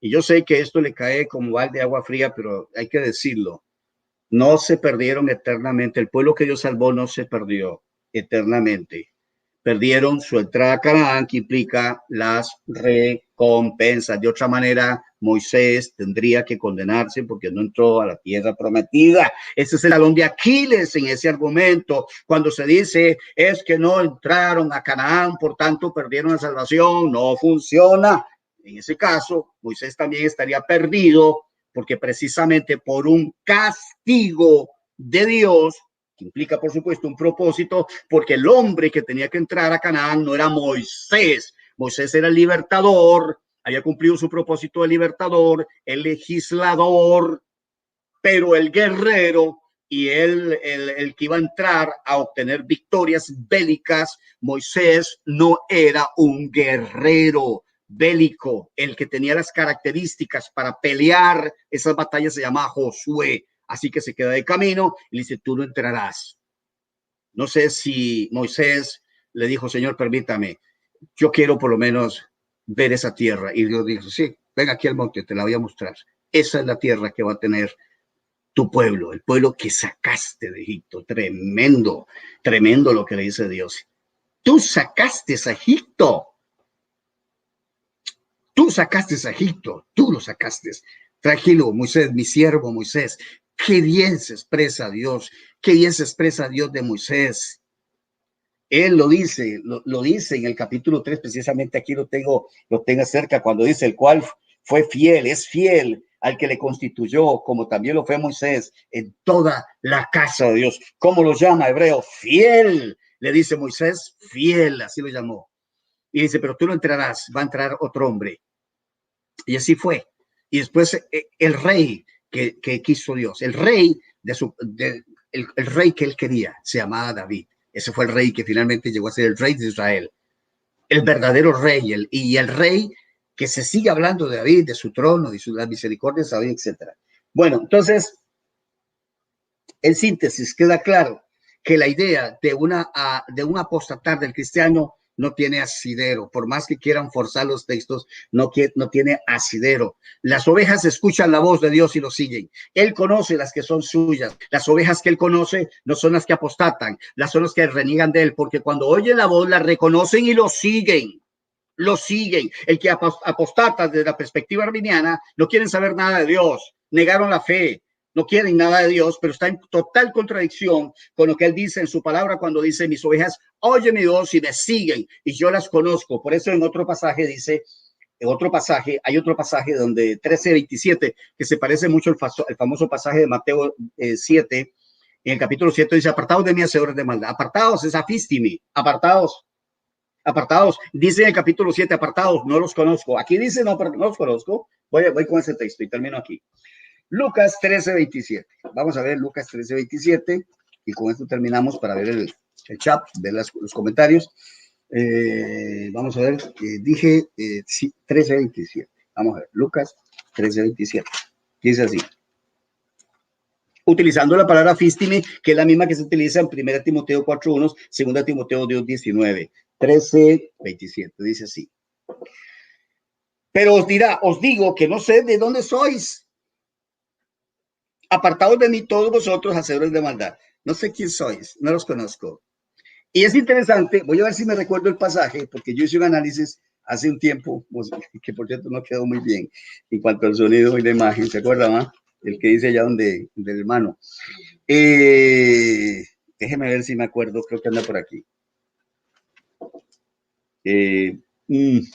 Y yo sé que esto le cae como balde de agua fría, pero hay que decirlo. No se perdieron eternamente. El pueblo que Dios salvó no se perdió eternamente. Perdieron su entrada a Canaán, que implica las recompensas. De otra manera, Moisés tendría que condenarse porque no entró a la tierra prometida. Ese es el talón de Aquiles en ese argumento. Cuando se dice es que no entraron a Canaán, por tanto perdieron la salvación, no funciona. En ese caso, Moisés también estaría perdido porque precisamente por un castigo de Dios, que implica por supuesto un propósito, porque el hombre que tenía que entrar a Canaán no era Moisés. Moisés era el libertador, había cumplido su propósito de libertador, el legislador, pero el guerrero y el que iba a entrar a obtener victorias bélicas. Moisés no era un guerrero bélico, el que tenía las características para pelear esas batallas se llamaba Josué, así que se queda de camino y le dice, tú no entrarás. No sé si Moisés le dijo, Señor, permítame, yo quiero por lo menos ver esa tierra. Y Dios dijo, sí, ven aquí al monte, te la voy a mostrar. Esa es la tierra que va a tener tu pueblo, el pueblo que sacaste de Egipto. Tremendo, tremendo lo que le dice Dios. Tú sacaste a Egipto. Tú sacaste a Egipto, tú lo sacaste. Tranquilo, Moisés, mi siervo Moisés. Qué bien se expresa Dios, qué bien se expresa Dios de Moisés. Él lo dice, lo dice en el capítulo 3, precisamente aquí lo tengo cerca, cuando dice, el cual fue fiel, es fiel al que le constituyó, como también lo fue Moisés, en toda la casa de Dios. ¿Cómo lo llama Hebreo? Fiel, le dice Moisés, fiel, así lo llamó. Y dice, pero tú no entrarás, va a entrar otro hombre. Y así fue. Y después el rey que quiso Dios, el rey el rey que él quería, se llamaba David. Ese fue el rey que finalmente llegó a ser el rey de Israel. El verdadero rey, el rey que se sigue hablando de David, de su trono, de las misericordias de David, etc. Bueno, entonces, en síntesis, queda claro que la idea de un apostatar del cristiano no tiene asidero, por más que quieran forzar los textos, no tiene asidero. Las ovejas escuchan la voz de Dios y lo siguen. Él conoce las que son suyas. Las ovejas que él conoce no son las que apostatan, las son las que reniegan de él, porque cuando oyen la voz la reconocen y lo siguen. Lo siguen. El que apostata desde la perspectiva arminiana no quieren saber nada de Dios, negaron la fe, no quieren nada de Dios, pero está en total contradicción con lo que él dice en su palabra cuando dice, mis ovejas oyen mi voz y me siguen y yo las conozco. Por eso en otro pasaje dice, hay otro pasaje donde 13:27, que se parece mucho al famoso pasaje de Mateo 7, en el capítulo 7 dice, apartados de mí, hacedores de maldad. Apartados es afístimi, apartados. Dice en el capítulo 7, apartados, no los conozco. Aquí dice, no los conozco. Voy con ese texto y termino aquí. Lucas 13:27. Vamos a ver Lucas 13:27 y con esto terminamos para ver el chat, ver los comentarios. Vamos a ver, dije 13:27. Vamos a ver, Lucas 13:27. Dice así. Utilizando la palabra fístime, que es la misma que se utiliza en 1 Timoteo 4:1, 2 Timoteo 2:19. 13:27. Dice así. Pero os digo que no sé de dónde sois. Apartados de mí todos vosotros, hacedores de maldad. No sé quién sois, no los conozco. Y es interesante, voy a ver si me recuerdo el pasaje, porque yo hice un análisis hace un tiempo, que por cierto no quedó muy bien en cuanto al sonido y la imagen, ¿se acuerdan? ¿Ah? El que dice allá donde el hermano. Déjeme ver si me acuerdo, creo que anda por aquí.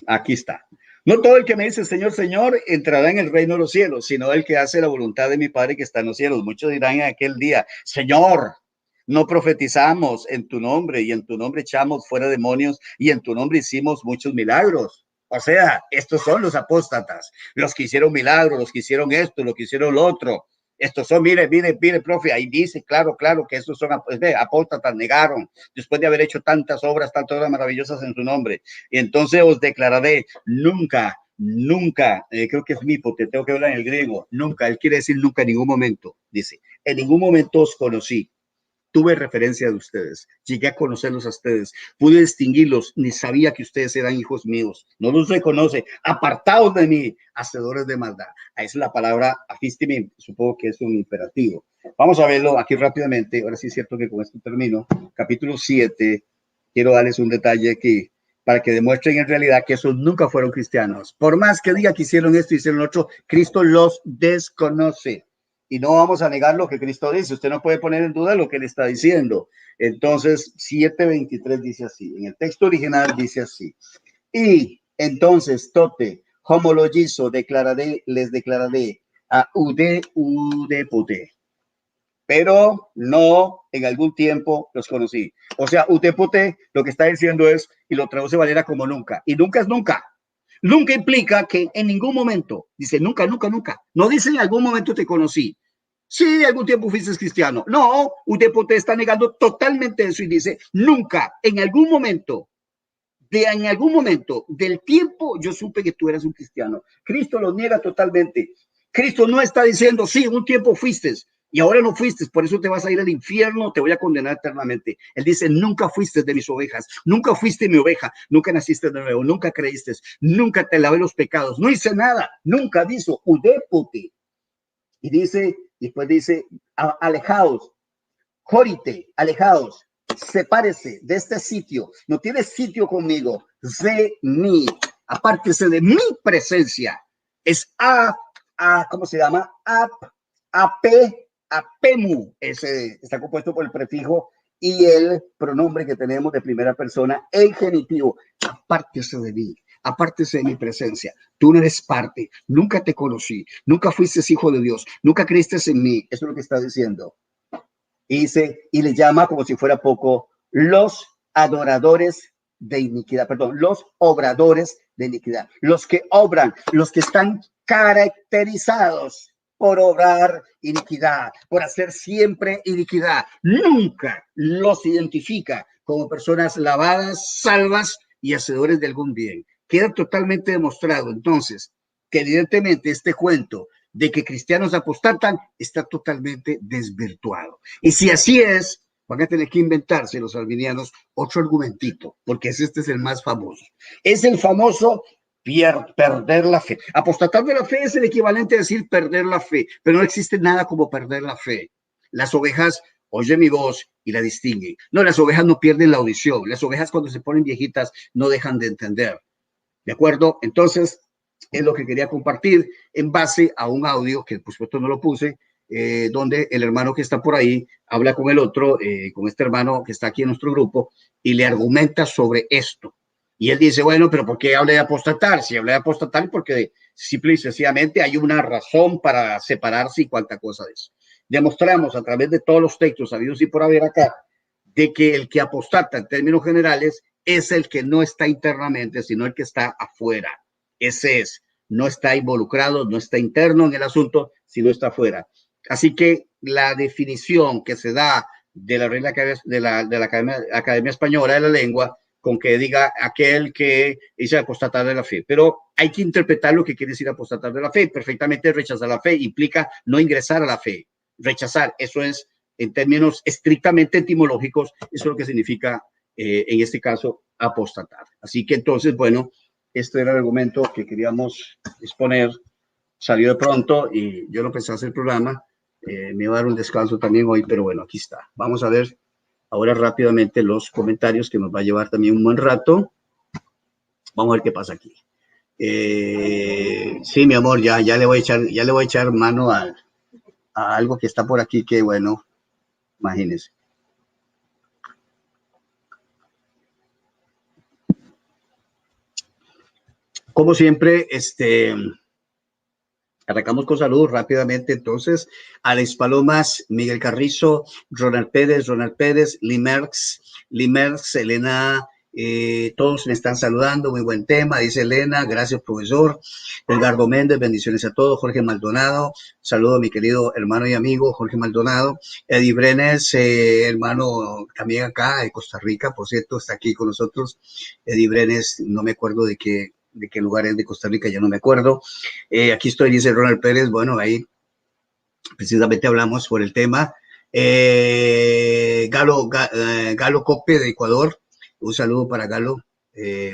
Aquí está. No todo el que me dice Señor, Señor, entrará en el reino de los cielos, sino el que hace la voluntad de mi Padre que está en los cielos. Muchos dirán en aquel día, Señor, no profetizamos en tu nombre y en tu nombre echamos fuera demonios y en tu nombre hicimos muchos milagros. O sea, estos son los apóstatas, los que hicieron milagros, los que hicieron esto, los que hicieron lo otro. Estos son, mire, profe, ahí dice, claro, que estos son apóstatas, negaron, después de haber hecho tantas obras maravillosas en su nombre. Y entonces os declararé, nunca, creo que es mipote, tengo que hablar en el griego, nunca, él quiere decir nunca en ningún momento, dice, en ningún momento os conocí. Tuve referencia de ustedes, llegué a conocerlos a ustedes, pude distinguirlos, ni sabía que ustedes eran hijos míos, no los reconoce, apartados de mí, hacedores de maldad. Ahí es la palabra afístime, supongo que es un imperativo. Vamos a verlo aquí rápidamente, ahora sí es cierto que con esto termino. Capítulo 7, quiero darles un detalle aquí, para que demuestren en realidad que esos nunca fueron cristianos. Por más que diga que hicieron esto, hicieron lo otro, Cristo los desconoce. Y no vamos a negar lo que Cristo dice. Usted no puede poner en duda lo que él está diciendo. Entonces, 7:23 dice así. En el texto original dice así. Y entonces, tote, homologizo, les declararé a udepote. Pero no en algún tiempo los conocí. O sea, udepote lo que está diciendo es, y lo traduce Valera como nunca. Y nunca es nunca. Nunca implica que en ningún momento, dice nunca. No dice en algún momento te conocí. Sí, algún tiempo fuiste cristiano. No, un tiempo te está negando totalmente eso y dice, nunca, en algún momento del tiempo, yo supe que tú eras un cristiano. Cristo lo niega totalmente. Cristo no está diciendo, sí, un tiempo fuiste y ahora no fuiste, por eso te vas a ir al infierno, te voy a condenar eternamente. Él dice, nunca fuiste de mis ovejas, nunca fuiste mi oveja, nunca naciste de nuevo, nunca creíste, nunca te lavé los pecados, no hice nada, nunca dijo, udépote. Y dice, después dice, alejaos, jórite, alejaos, sepárese de este sitio, no tiene sitio conmigo, de mí, apártese de mi presencia. Es ¿cómo se llama? Apemu, ese está compuesto por el prefijo y el pronombre que tenemos de primera persona en genitivo. Apártese de mí, apártese de mi presencia. Tú no eres parte, nunca te conocí, nunca fuiste hijo de Dios, nunca creíste en mí. Eso es lo que está diciendo. Y dice, y le llama como si fuera poco, los adoradores de iniquidad, perdón, los obradores de iniquidad, los que obran, los que están caracterizados por obrar iniquidad, por hacer siempre iniquidad. Nunca los identifica como personas lavadas, salvas y hacedores de algún bien. Queda totalmente demostrado entonces que evidentemente este cuento de que cristianos apostatan está totalmente desvirtuado. Y si así es, van a tener que inventarse los arminianos otro argumentito, porque este es el más famoso. Es el famoso perder la fe. Apostatar de la fe es el equivalente a decir perder la fe, pero no existe nada como perder la fe. Las ovejas oyen mi voz y la distinguen. No, las ovejas no pierden la audición. Las ovejas cuando se ponen viejitas no dejan de entender. ¿De acuerdo? Entonces, es lo que quería compartir en base a un audio que por supuesto no lo puse, donde el hermano que está por ahí habla con el otro, con este hermano que está aquí en nuestro grupo, y le argumenta sobre esto. Y él dice, bueno, pero ¿por qué habla de apostatar? Si habla de apostatar, porque simple y sencillamente hay una razón para separarse y cuánta cosa de eso. Demostramos a través de todos los textos habidos y por haber acá, de que el que apostata en términos generales es el que no está internamente, sino el que está afuera. Ese es, no está involucrado, no está interno en el asunto, sino está afuera. Así que la definición que se da de la regla de la Academia Española de la Lengua, con que diga aquel que dice apostatar de la fe, pero hay que interpretar lo que quiere decir apostatar de la fe. Perfectamente rechazar la fe implica no ingresar a la fe. Rechazar, eso es, en términos estrictamente etimológicos, eso es lo que significa en este caso, apostatar. Así que entonces, bueno, este era el argumento que queríamos exponer. Salió de pronto y yo no pensé hacer el programa. Me iba a dar un descanso también hoy, pero bueno, aquí está. Vamos a ver ahora rápidamente los comentarios que nos va a llevar también un buen rato. Vamos a ver qué pasa aquí. Sí, mi amor, ya le voy a echar mano a algo que está por aquí que, bueno, imagínense. Como siempre, arrancamos con saludos rápidamente. Entonces, Alex Palomas, Miguel Carrizo, Ronald Pérez, Limerx, Elena, todos me están saludando. Muy buen tema, dice Elena. Gracias, profesor. Edgardo Méndez, bendiciones a todos. Jorge Maldonado, saludo a mi querido hermano y amigo Jorge Maldonado. Eddie Brenes, hermano también acá de Costa Rica, por cierto, está aquí con nosotros. Eddie Brenes, no me acuerdo de qué lugar es de Costa Rica, ya no me acuerdo. Aquí estoy, dice Ronald Pérez. Bueno, ahí precisamente hablamos por el tema. Galo Cope de Ecuador. Un saludo para Galo,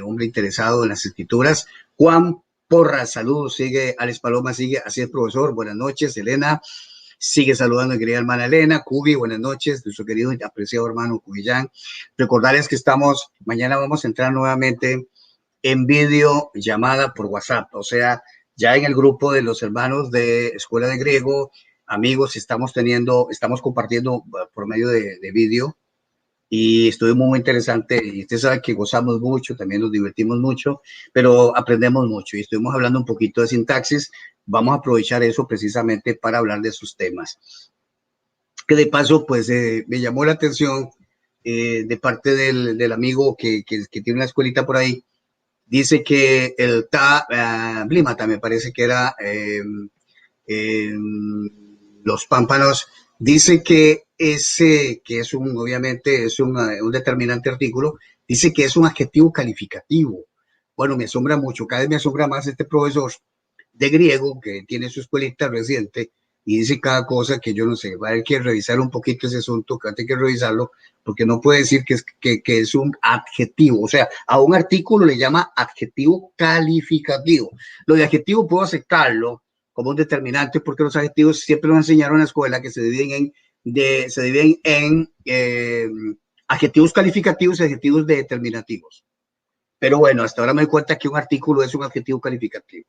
hombre interesado en las escrituras. Juan Porras, saludos. Sigue Alex Paloma, sigue. Así es, profesor. Buenas noches. Elena. Sigue saludando a mi querida hermana Elena. Cubi, buenas noches. Nuestro querido y apreciado hermano Cubillán. Recordarles que mañana vamos a entrar nuevamente en video llamada por WhatsApp, o sea, ya en el grupo de los hermanos de Escuela de Griego, amigos, estamos compartiendo por medio de vídeo y estuvo muy interesante y usted sabe que gozamos mucho, también nos divertimos mucho, pero aprendemos mucho y estuvimos hablando un poquito de sintaxis. Vamos a aprovechar eso precisamente para hablar de esos temas. Que de paso, pues me llamó la atención de parte del amigo que tiene una escuelita por ahí. Dice que Blimata, me parece que era los pámpanos, dice que que es obviamente es un determinante artículo, dice que es un adjetivo calificativo. Bueno, me asombra mucho, cada vez me asombra más este profesor de griego que tiene su escuelita reciente y dice cada cosa que yo no sé, va a haber que revisar un poquito ese asunto, que hay que revisarlo, porque no puede decir que es un adjetivo, o sea, a un artículo le llama adjetivo calificativo. Lo de adjetivo puedo aceptarlo como un determinante, porque los adjetivos siempre nos enseñaron en la escuela que se dividen en adjetivos calificativos y adjetivos determinativos. Pero bueno, hasta ahora me doy cuenta que un artículo es un adjetivo calificativo.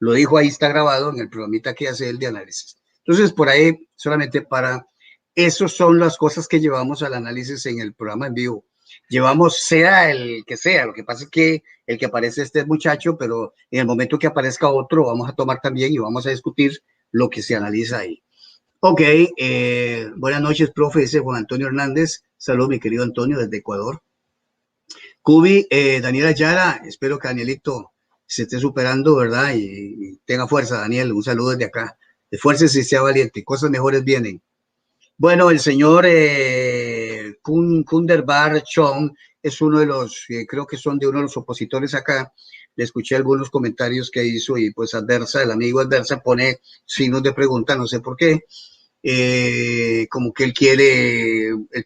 Lo dijo, ahí está grabado en el programita que hace el de análisis. Entonces, por ahí, solamente para, esas son las cosas que llevamos al análisis en el programa en vivo. Llevamos, sea el que sea, lo que pasa es que el que aparece este muchacho, pero en el momento que aparezca otro, vamos a tomar también y vamos a discutir lo que se analiza ahí. Ok, buenas noches, profe, dice Juan Antonio Hernández. Saludos, mi querido Antonio, desde Ecuador. Cubi, Daniela Yara, espero que Danielito se esté superando, ¿verdad? Y tenga fuerza, Daniel, un saludo desde acá. Esfuércese y sea valiente, cosas mejores vienen. Bueno, el señor Kunderbar Chong es uno de los, creo que son de uno de los opositores acá. Le escuché algunos comentarios que hizo y pues Adversa, el amigo Adversa pone signos de pregunta, no sé por qué. Como que él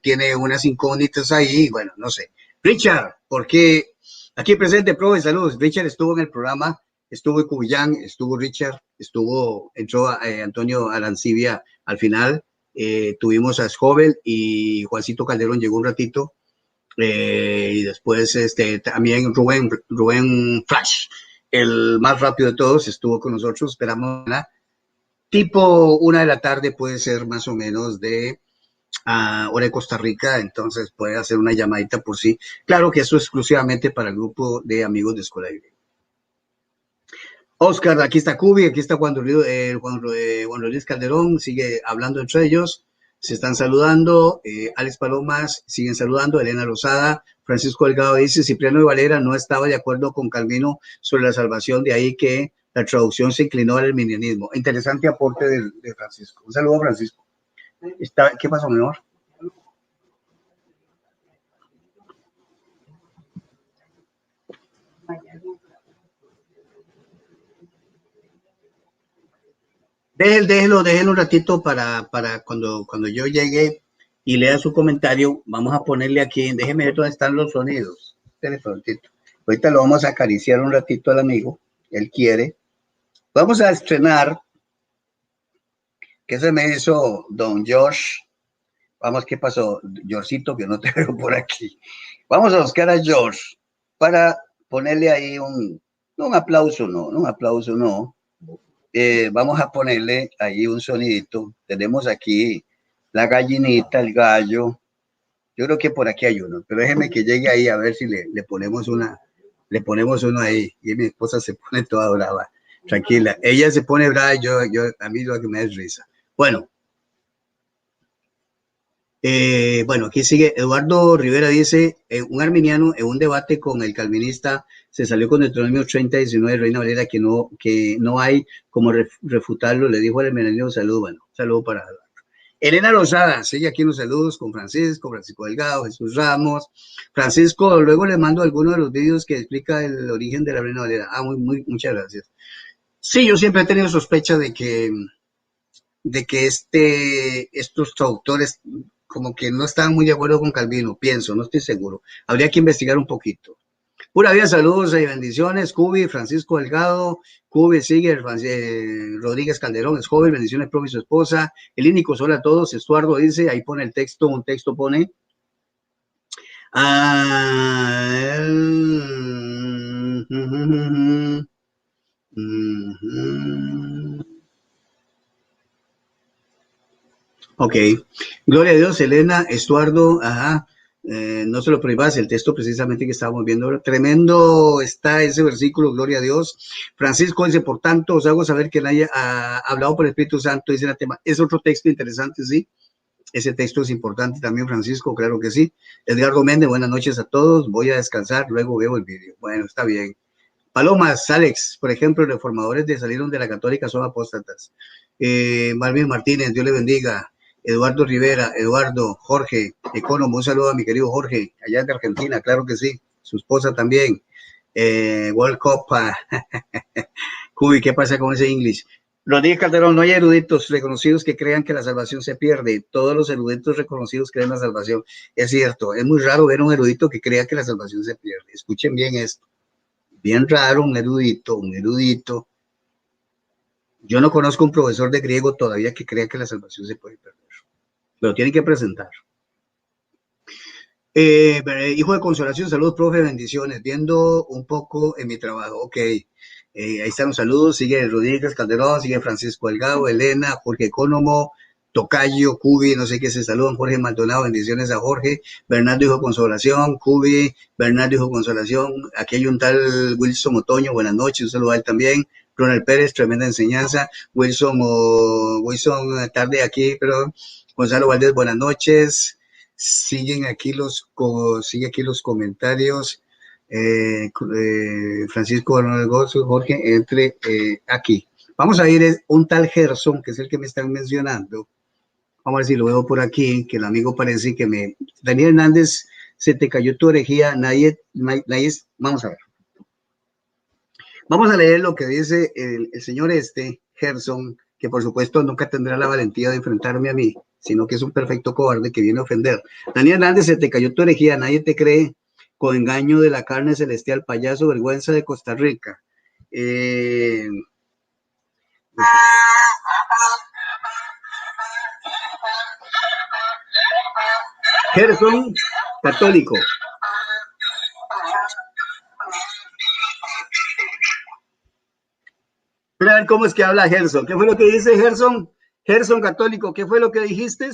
tiene unas incógnitas ahí, bueno, no sé. Richard, porque aquí presente, profe, saludos. Richard estuvo en el programa, estuvo en Cubillán, estuvo Richard, entró Antonio Arancibia al final, tuvimos a Schovel y Juancito Calderón llegó un ratito, y después también Rubén Flash, el más rápido de todos, estuvo con nosotros, esperamos tipo 1 de la tarde, puede ser más o menos de hora de Costa Rica, entonces puede hacer una llamadita por sí. Claro que eso es exclusivamente para el grupo de amigos de Escuela de Vida. Oscar, aquí está Cubi, aquí está Juan Luis Calderón, sigue hablando entre ellos, se están saludando, Alex Palomas, siguen saludando, Elena Rosada, Francisco Delgado dice, Cipriano de Valera no estaba de acuerdo con Calvino sobre la salvación, de ahí que la traducción se inclinó al arminianismo. Interesante aporte de Francisco. Un saludo a Francisco. ¿Qué pasó, mi amor? Déjelo un ratito para cuando yo llegue y lea su comentario, vamos a ponerle aquí, déjeme ver dónde están los sonidos. Ahorita lo vamos a acariciar un ratito al amigo, él quiere. Vamos a estrenar, ¿qué se me hizo don Josh? Vamos, ¿qué pasó? Georgito, que no te veo por aquí. Vamos a buscar a George para ponerle ahí un aplauso, no, un aplauso, no. Vamos a ponerle ahí un sonidito. Tenemos aquí la gallinita, el gallo. Yo creo que por aquí hay uno, pero déjeme que llegue ahí a ver si le ponemos uno ahí. Y mi esposa se pone toda brava. Tranquila. Ella se pone brava, a mí lo que me da es risa. Bueno. Bueno, aquí sigue. Eduardo Rivera dice, un arminiano en un debate con el calvinista se salió con Deuteronomio 30:19, Reina Valera, que no hay como refutarlo, le dijo al arminiano, saludo para Eduardo. Elena Rosada, sigue aquí en los saludos con Francisco Delgado, Jesús Ramos. Francisco, luego le mando algunos de los vídeos que explica el origen de la Reina Valera. Muchas gracias. Sí, yo siempre he tenido sospecha de que estos traductores como que no estaban muy de acuerdo con Calvino, pienso, no estoy seguro. Habría que investigar un poquito. Pura vida, saludos y bendiciones. Cubi, Francisco Delgado, Cubi, sigue, Rodríguez Calderón, es joven, bendiciones, profe y su esposa. El Ínico, hola a todos. Estuardo dice, ahí pone el texto, un texto pone. Ok, gloria a Dios, Elena, Estuardo, ajá, no se lo prohíbas, el texto precisamente que estábamos viendo ahora, tremendo está ese versículo, gloria a Dios. Francisco dice, por tanto, os hago saber que nadie ha hablado por el Espíritu Santo, dice el tema, es otro texto interesante, sí, ese texto es importante también, Francisco, claro que sí. Edgardo Méndez, buenas noches a todos, voy a descansar, luego veo el vídeo, bueno, está bien. Palomas, Alex, por ejemplo, reformadores salieron de la católica son apóstatas. Marvin Martínez, Dios le bendiga. Eduardo Rivera, Eduardo, Jorge, Economo, un saludo a mi querido Jorge, allá de Argentina, claro que sí, su esposa también. World Cup, Cubi, ¿qué pasa con ese English? Rodríguez Calderón, no hay eruditos reconocidos que crean que la salvación se pierde. Todos los eruditos reconocidos creen la salvación. Es cierto, es muy raro ver un erudito que crea que la salvación se pierde. Escuchen bien esto. Bien raro un erudito. Yo no conozco un profesor de griego todavía que crea que la salvación se puede perder. Pero tienen que presentar. Hijo de consolación, saludos, profe, bendiciones. Viendo un poco en mi trabajo. Ok. Ahí están los saludos. Sigue Rodríguez Calderón, sigue Francisco Delgado, Elena, Jorge Economo, Tocayo, Cubi, no sé qué se saludan. Jorge Maldonado, bendiciones a Jorge. Bernardo, hijo de consolación. Cubi, Bernardo, hijo de consolación. Aquí hay un tal Wilson Otoño, buenas noches, un saludo a él también. Ronald Pérez, tremenda enseñanza. Wilson, tarde aquí, pero Gonzalo Valdés, buenas noches. Sigue aquí los comentarios. Francisco Bernal Gozo, Jorge, entre aquí. Vamos a ir un tal Gerson, que es el que me están mencionando. Vamos a ver si lo veo por aquí, que el amigo parece que me... Daniel Hernández, se te cayó tu herejía, nadie... Vamos a ver. Vamos a leer lo que dice el señor Gerson, que por supuesto nunca tendrá la valentía de enfrentarme a mí, sino que es un perfecto cobarde que viene a ofender. Daniel Hernández, se te cayó tu herejía, nadie te cree, con engaño de la carne celestial, payaso, vergüenza de Costa Rica. Gerson, católico. Mira a ver cómo es que habla Gerson. ¿Qué fue lo que dice Gerson? Gerson, católico, ¿qué fue lo que dijiste?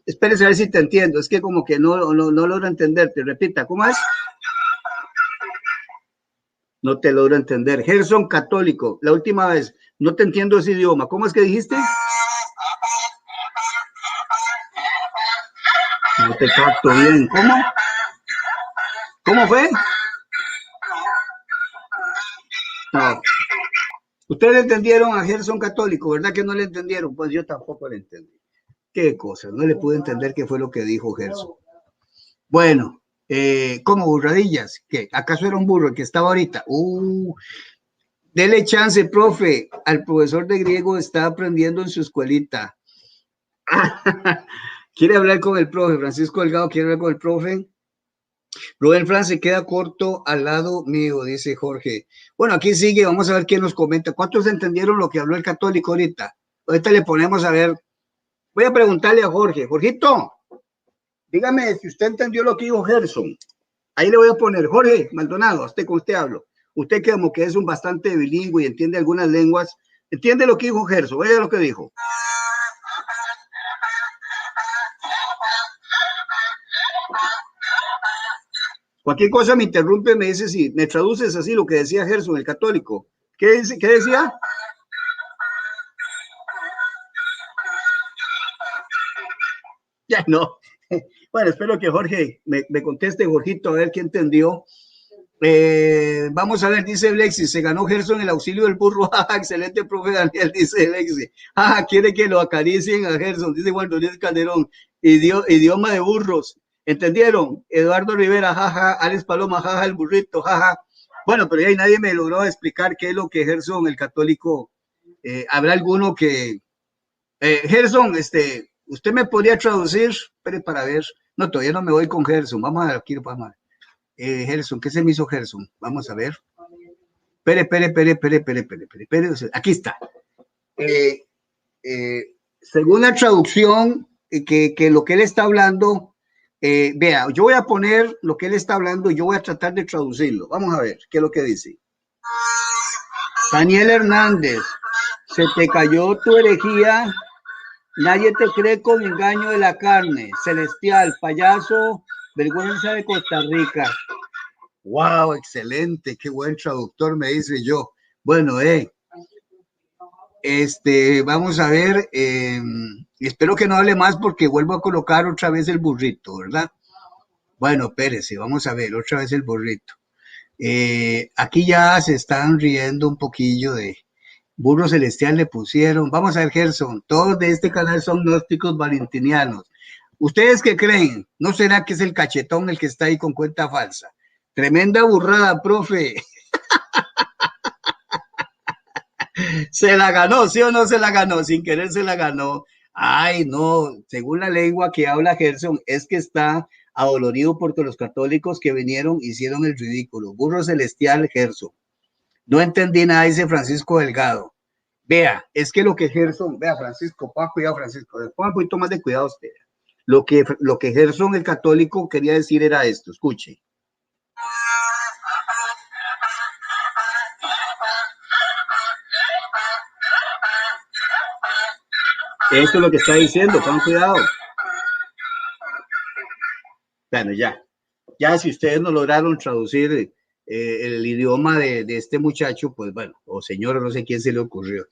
Espérate a ver si te entiendo. Es que como que no logro entenderte. Repita, ¿cómo es? No te logro entender. Gerson, católico. La última vez, no te entiendo ese idioma. ¿Cómo es que dijiste? No te capto bien. ¿Cómo? ¿Cómo fue? No. Ustedes entendieron a Gerson católico, ¿verdad que no le entendieron? Pues yo tampoco le entendí. Qué cosa, no le pude entender qué fue lo que dijo Gerson. Bueno, ¿cómo burradillas? ¿Qué? ¿Acaso era un burro el que estaba ahorita? Dele chance, profe. Al profesor de griego está aprendiendo en su escuelita. ¿Quiere hablar con el profe? Francisco Delgado, ¿quiere hablar con el profe? Rubén Fran se queda corto al lado mío, dice Jorge. Bueno, aquí sigue, vamos a ver quién nos comenta. ¿Cuántos entendieron lo que habló el católico ahorita? Ahorita le ponemos a ver. Voy a preguntarle a Jorge. Jorgito, dígame si usted entendió lo que dijo Gerson. Ahí le voy a poner, Jorge Maldonado, usted con usted hablo. Usted que como que es un bastante bilingüe y entiende algunas lenguas, ¿entiende lo que dijo Gerson? Oiga lo que dijo. Cualquier cosa me interrumpe, me dice si me traduces así lo que decía Gerson, el católico. ¿Qué decía? Ya no. Bueno, espero que Jorge me conteste, Jorgito, a ver qué entendió. Vamos a ver, dice Lexi, se ganó Gerson el auxilio del burro. Excelente, profe Daniel, dice Lexi. Quiere que lo acaricien a Gerson, dice Juan Luis Calderón. Idioma de burros. ¿Entendieron? Eduardo Rivera, jaja. Alex Paloma, jaja, el burrito, jaja. Bueno, pero ahí nadie me logró explicar qué es lo que Gerson, el católico, habrá alguno que... Gerson, usted me podría traducir, pero para ver. No, todavía no me voy con Gerson. Vamos a ver, aquí vamos a ver. Gerson, ¿qué se me hizo Gerson? Vamos a ver. Pere. Aquí está. Según la traducción, que lo que él está hablando, vea, yo voy a poner lo que él está hablando y yo voy a tratar de traducirlo. Vamos a ver qué es lo que dice. Daniel Hernández, se te cayó tu herejía. Nadie te cree con engaño de la carne. Celestial, payaso, vergüenza de Costa Rica. Wow, excelente, qué buen traductor, me dice yo. Bueno, vamos a ver, Espero que no hable más porque vuelvo a colocar otra vez el burrito, ¿verdad? Bueno, espérese, vamos a ver otra vez el burrito. Aquí ya se están riendo un poquillo de burro celestial le pusieron. Vamos a ver, Gerson, todos de este canal son gnósticos valentinianos. ¿Ustedes qué creen? ¿No será que es el cachetón el que está ahí con cuenta falsa? Tremenda burrada, profe. Se la ganó, ¿sí o no se la ganó? Sin querer se la ganó. Ay, no, según la lengua que habla Gerson, es que está adolorido porque los católicos que vinieron hicieron el ridículo. Burro celestial, Gerson. No entendí nada, dice Francisco Delgado. Vea, es que lo que Gerson, vea, Francisco, ponga cuidado, Francisco, ponga un poquito más de cuidado usted. Lo que Gerson, el católico, quería decir era esto, escuche. Esto es lo que está diciendo, pongan cuidado. Bueno, ya si ustedes no lograron traducir el idioma de este muchacho, pues bueno, o señor, no sé quién se le ocurrió.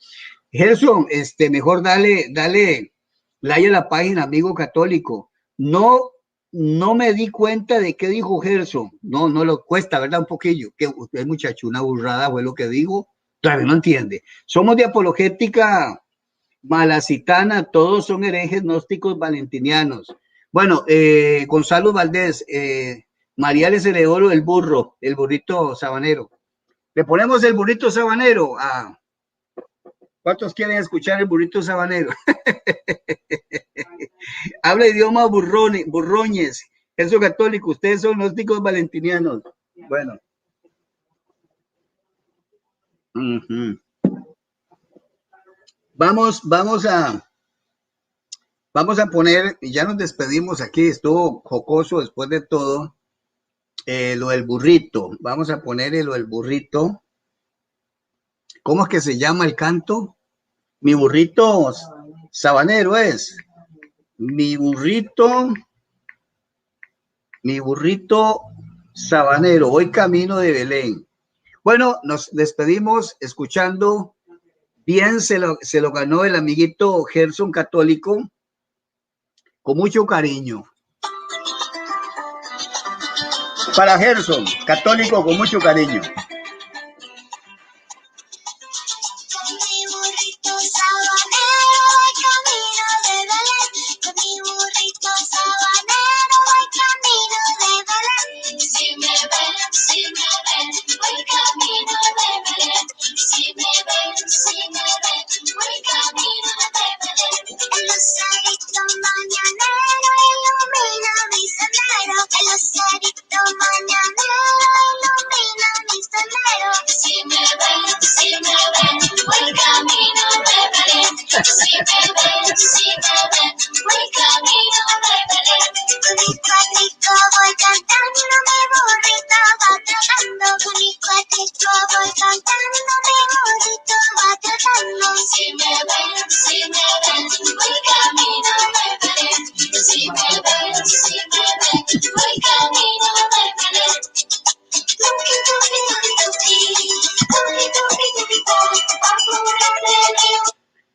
Gerson, mejor dale like a la página, amigo católico. No, no me di cuenta de qué dijo Gerson. No, no lo cuesta, ¿verdad? Un poquillo. Que el muchacho, una burrada fue lo que dijo. Todavía no entiende. Somos de apologética malacitana, todos son herejes gnósticos valentinianos. Bueno, Gonzalo Valdés, María le Celedoro, el burro, el burrito sabanero. Le ponemos el burrito sabanero a... ¿Cuántos quieren escuchar el burrito sabanero? Habla idioma burroñes. Eso católico, ustedes son gnósticos valentinianos. Bueno. Vamos a poner, ya nos despedimos aquí, estuvo jocoso después de todo, lo del burrito. Vamos a poner lo del burrito. ¿Cómo es que se llama el canto? Mi burrito sabanero es. Mi burrito sabanero, hoy camino de Belén. Bueno, nos despedimos escuchando, bien se lo ganó el amiguito Gerson católico, con mucho cariño. Para Gerson, católico con mucho cariño.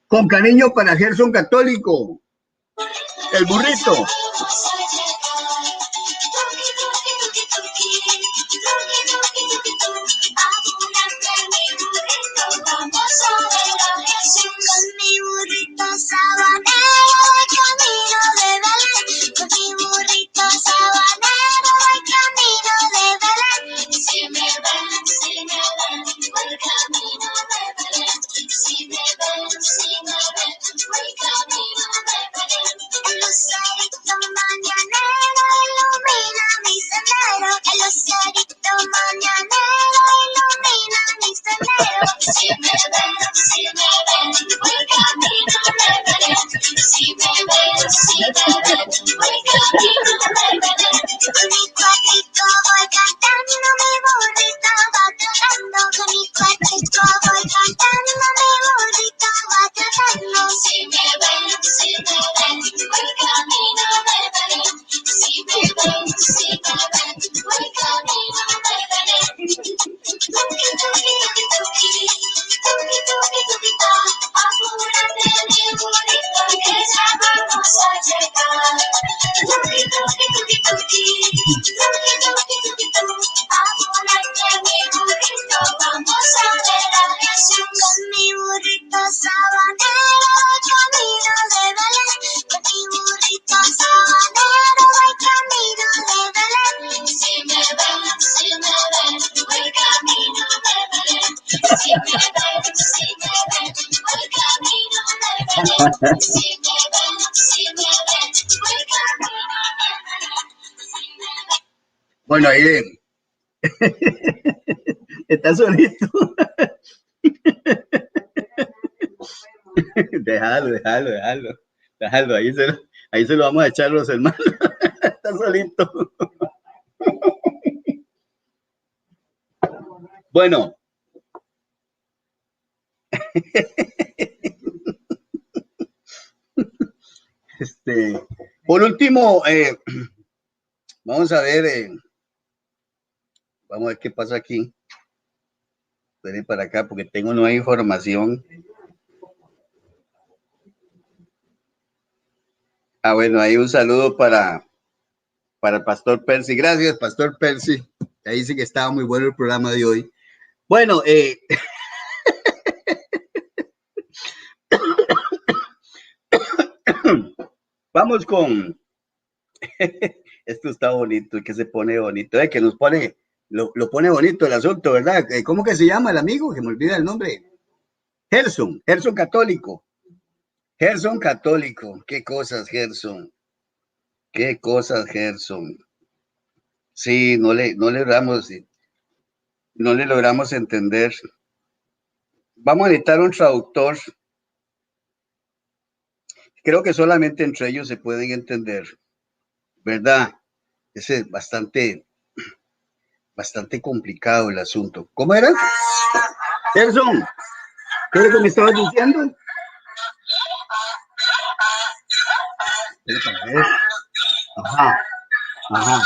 Con cariño para Gerson católico, el burrito. Con mi burrito sabanero voy camino de Belén. Con mi burrito sabanero voy camino de Belén. Si me ven, voy camino de Belén. Si me ven, voy camino de Belén. Si me ven, voy camino de Belén. Bueno, ahí está solito. Déjalo. Ahí se lo vamos a echar los hermanos. Está solito. Bueno. Por último, vamos a ver qué pasa aquí. Ven para acá porque tengo nueva información. Bueno, ahí un saludo para el Pastor Percy. Gracias, Pastor Percy. Ahí dice que estaba muy bueno el programa de hoy. Bueno, vamos con... Esto está bonito, que se pone bonito, que nos pone, lo pone bonito el asunto, ¿verdad? ¿Cómo que se llama el amigo? Que me olvida el nombre. Gerson Católico. Gerson Católico. Qué cosas, Gerson. Qué cosas, Gerson. Sí, no le logramos entender. Vamos a necesitar un traductor. Creo que solamente entre ellos se pueden entender, ¿verdad? Ese es bastante complicado el asunto. ¿Cómo era? Gerson, ¿qué es lo que me estabas diciendo? Ajá.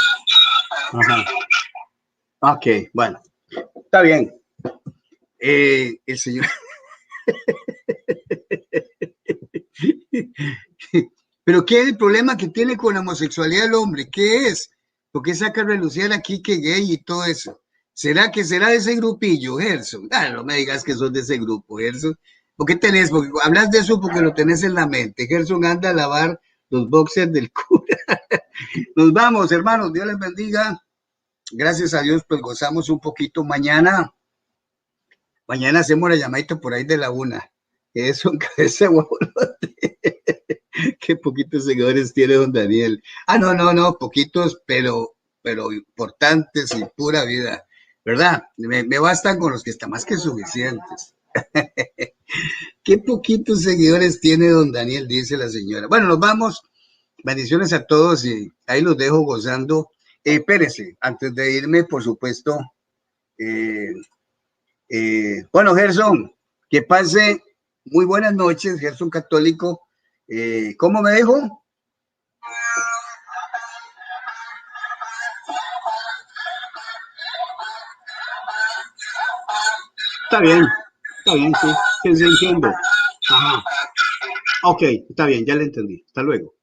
Ok, bueno, está bien. El señor... Pero ¿qué es el problema que tiene con la homosexualidad el hombre? ¿Qué es? ¿Por qué saca a relucir aquí que gay y todo eso? ¿Será que será de ese grupillo, Gerson? No me digas que sos de ese grupo, Gerson. ¿Por qué tenés? Porque hablas de eso porque lo tenés en la mente. Gerson anda a lavar los boxers del cura. Nos vamos, hermanos. Dios les bendiga. Gracias a Dios, pues gozamos un poquito. Mañana hacemos la llamadita por ahí de la 1. Eso, cabeza de guajolote. Qué poquitos seguidores tiene don Daniel. No, poquitos, pero importantes y pura vida, ¿verdad? Me bastan con los que están más que suficientes. Qué poquitos seguidores tiene don Daniel, dice la señora. Bueno, nos vamos. Bendiciones a todos y ahí los dejo gozando. Espérese, antes de irme, por supuesto. Bueno, Gerson, que pase muy buenas noches, Gerson Católico. ¿Cómo me dejo? Está bien, sí, se entiendo. Ajá. Ok, está bien, ya le entendí. Hasta luego.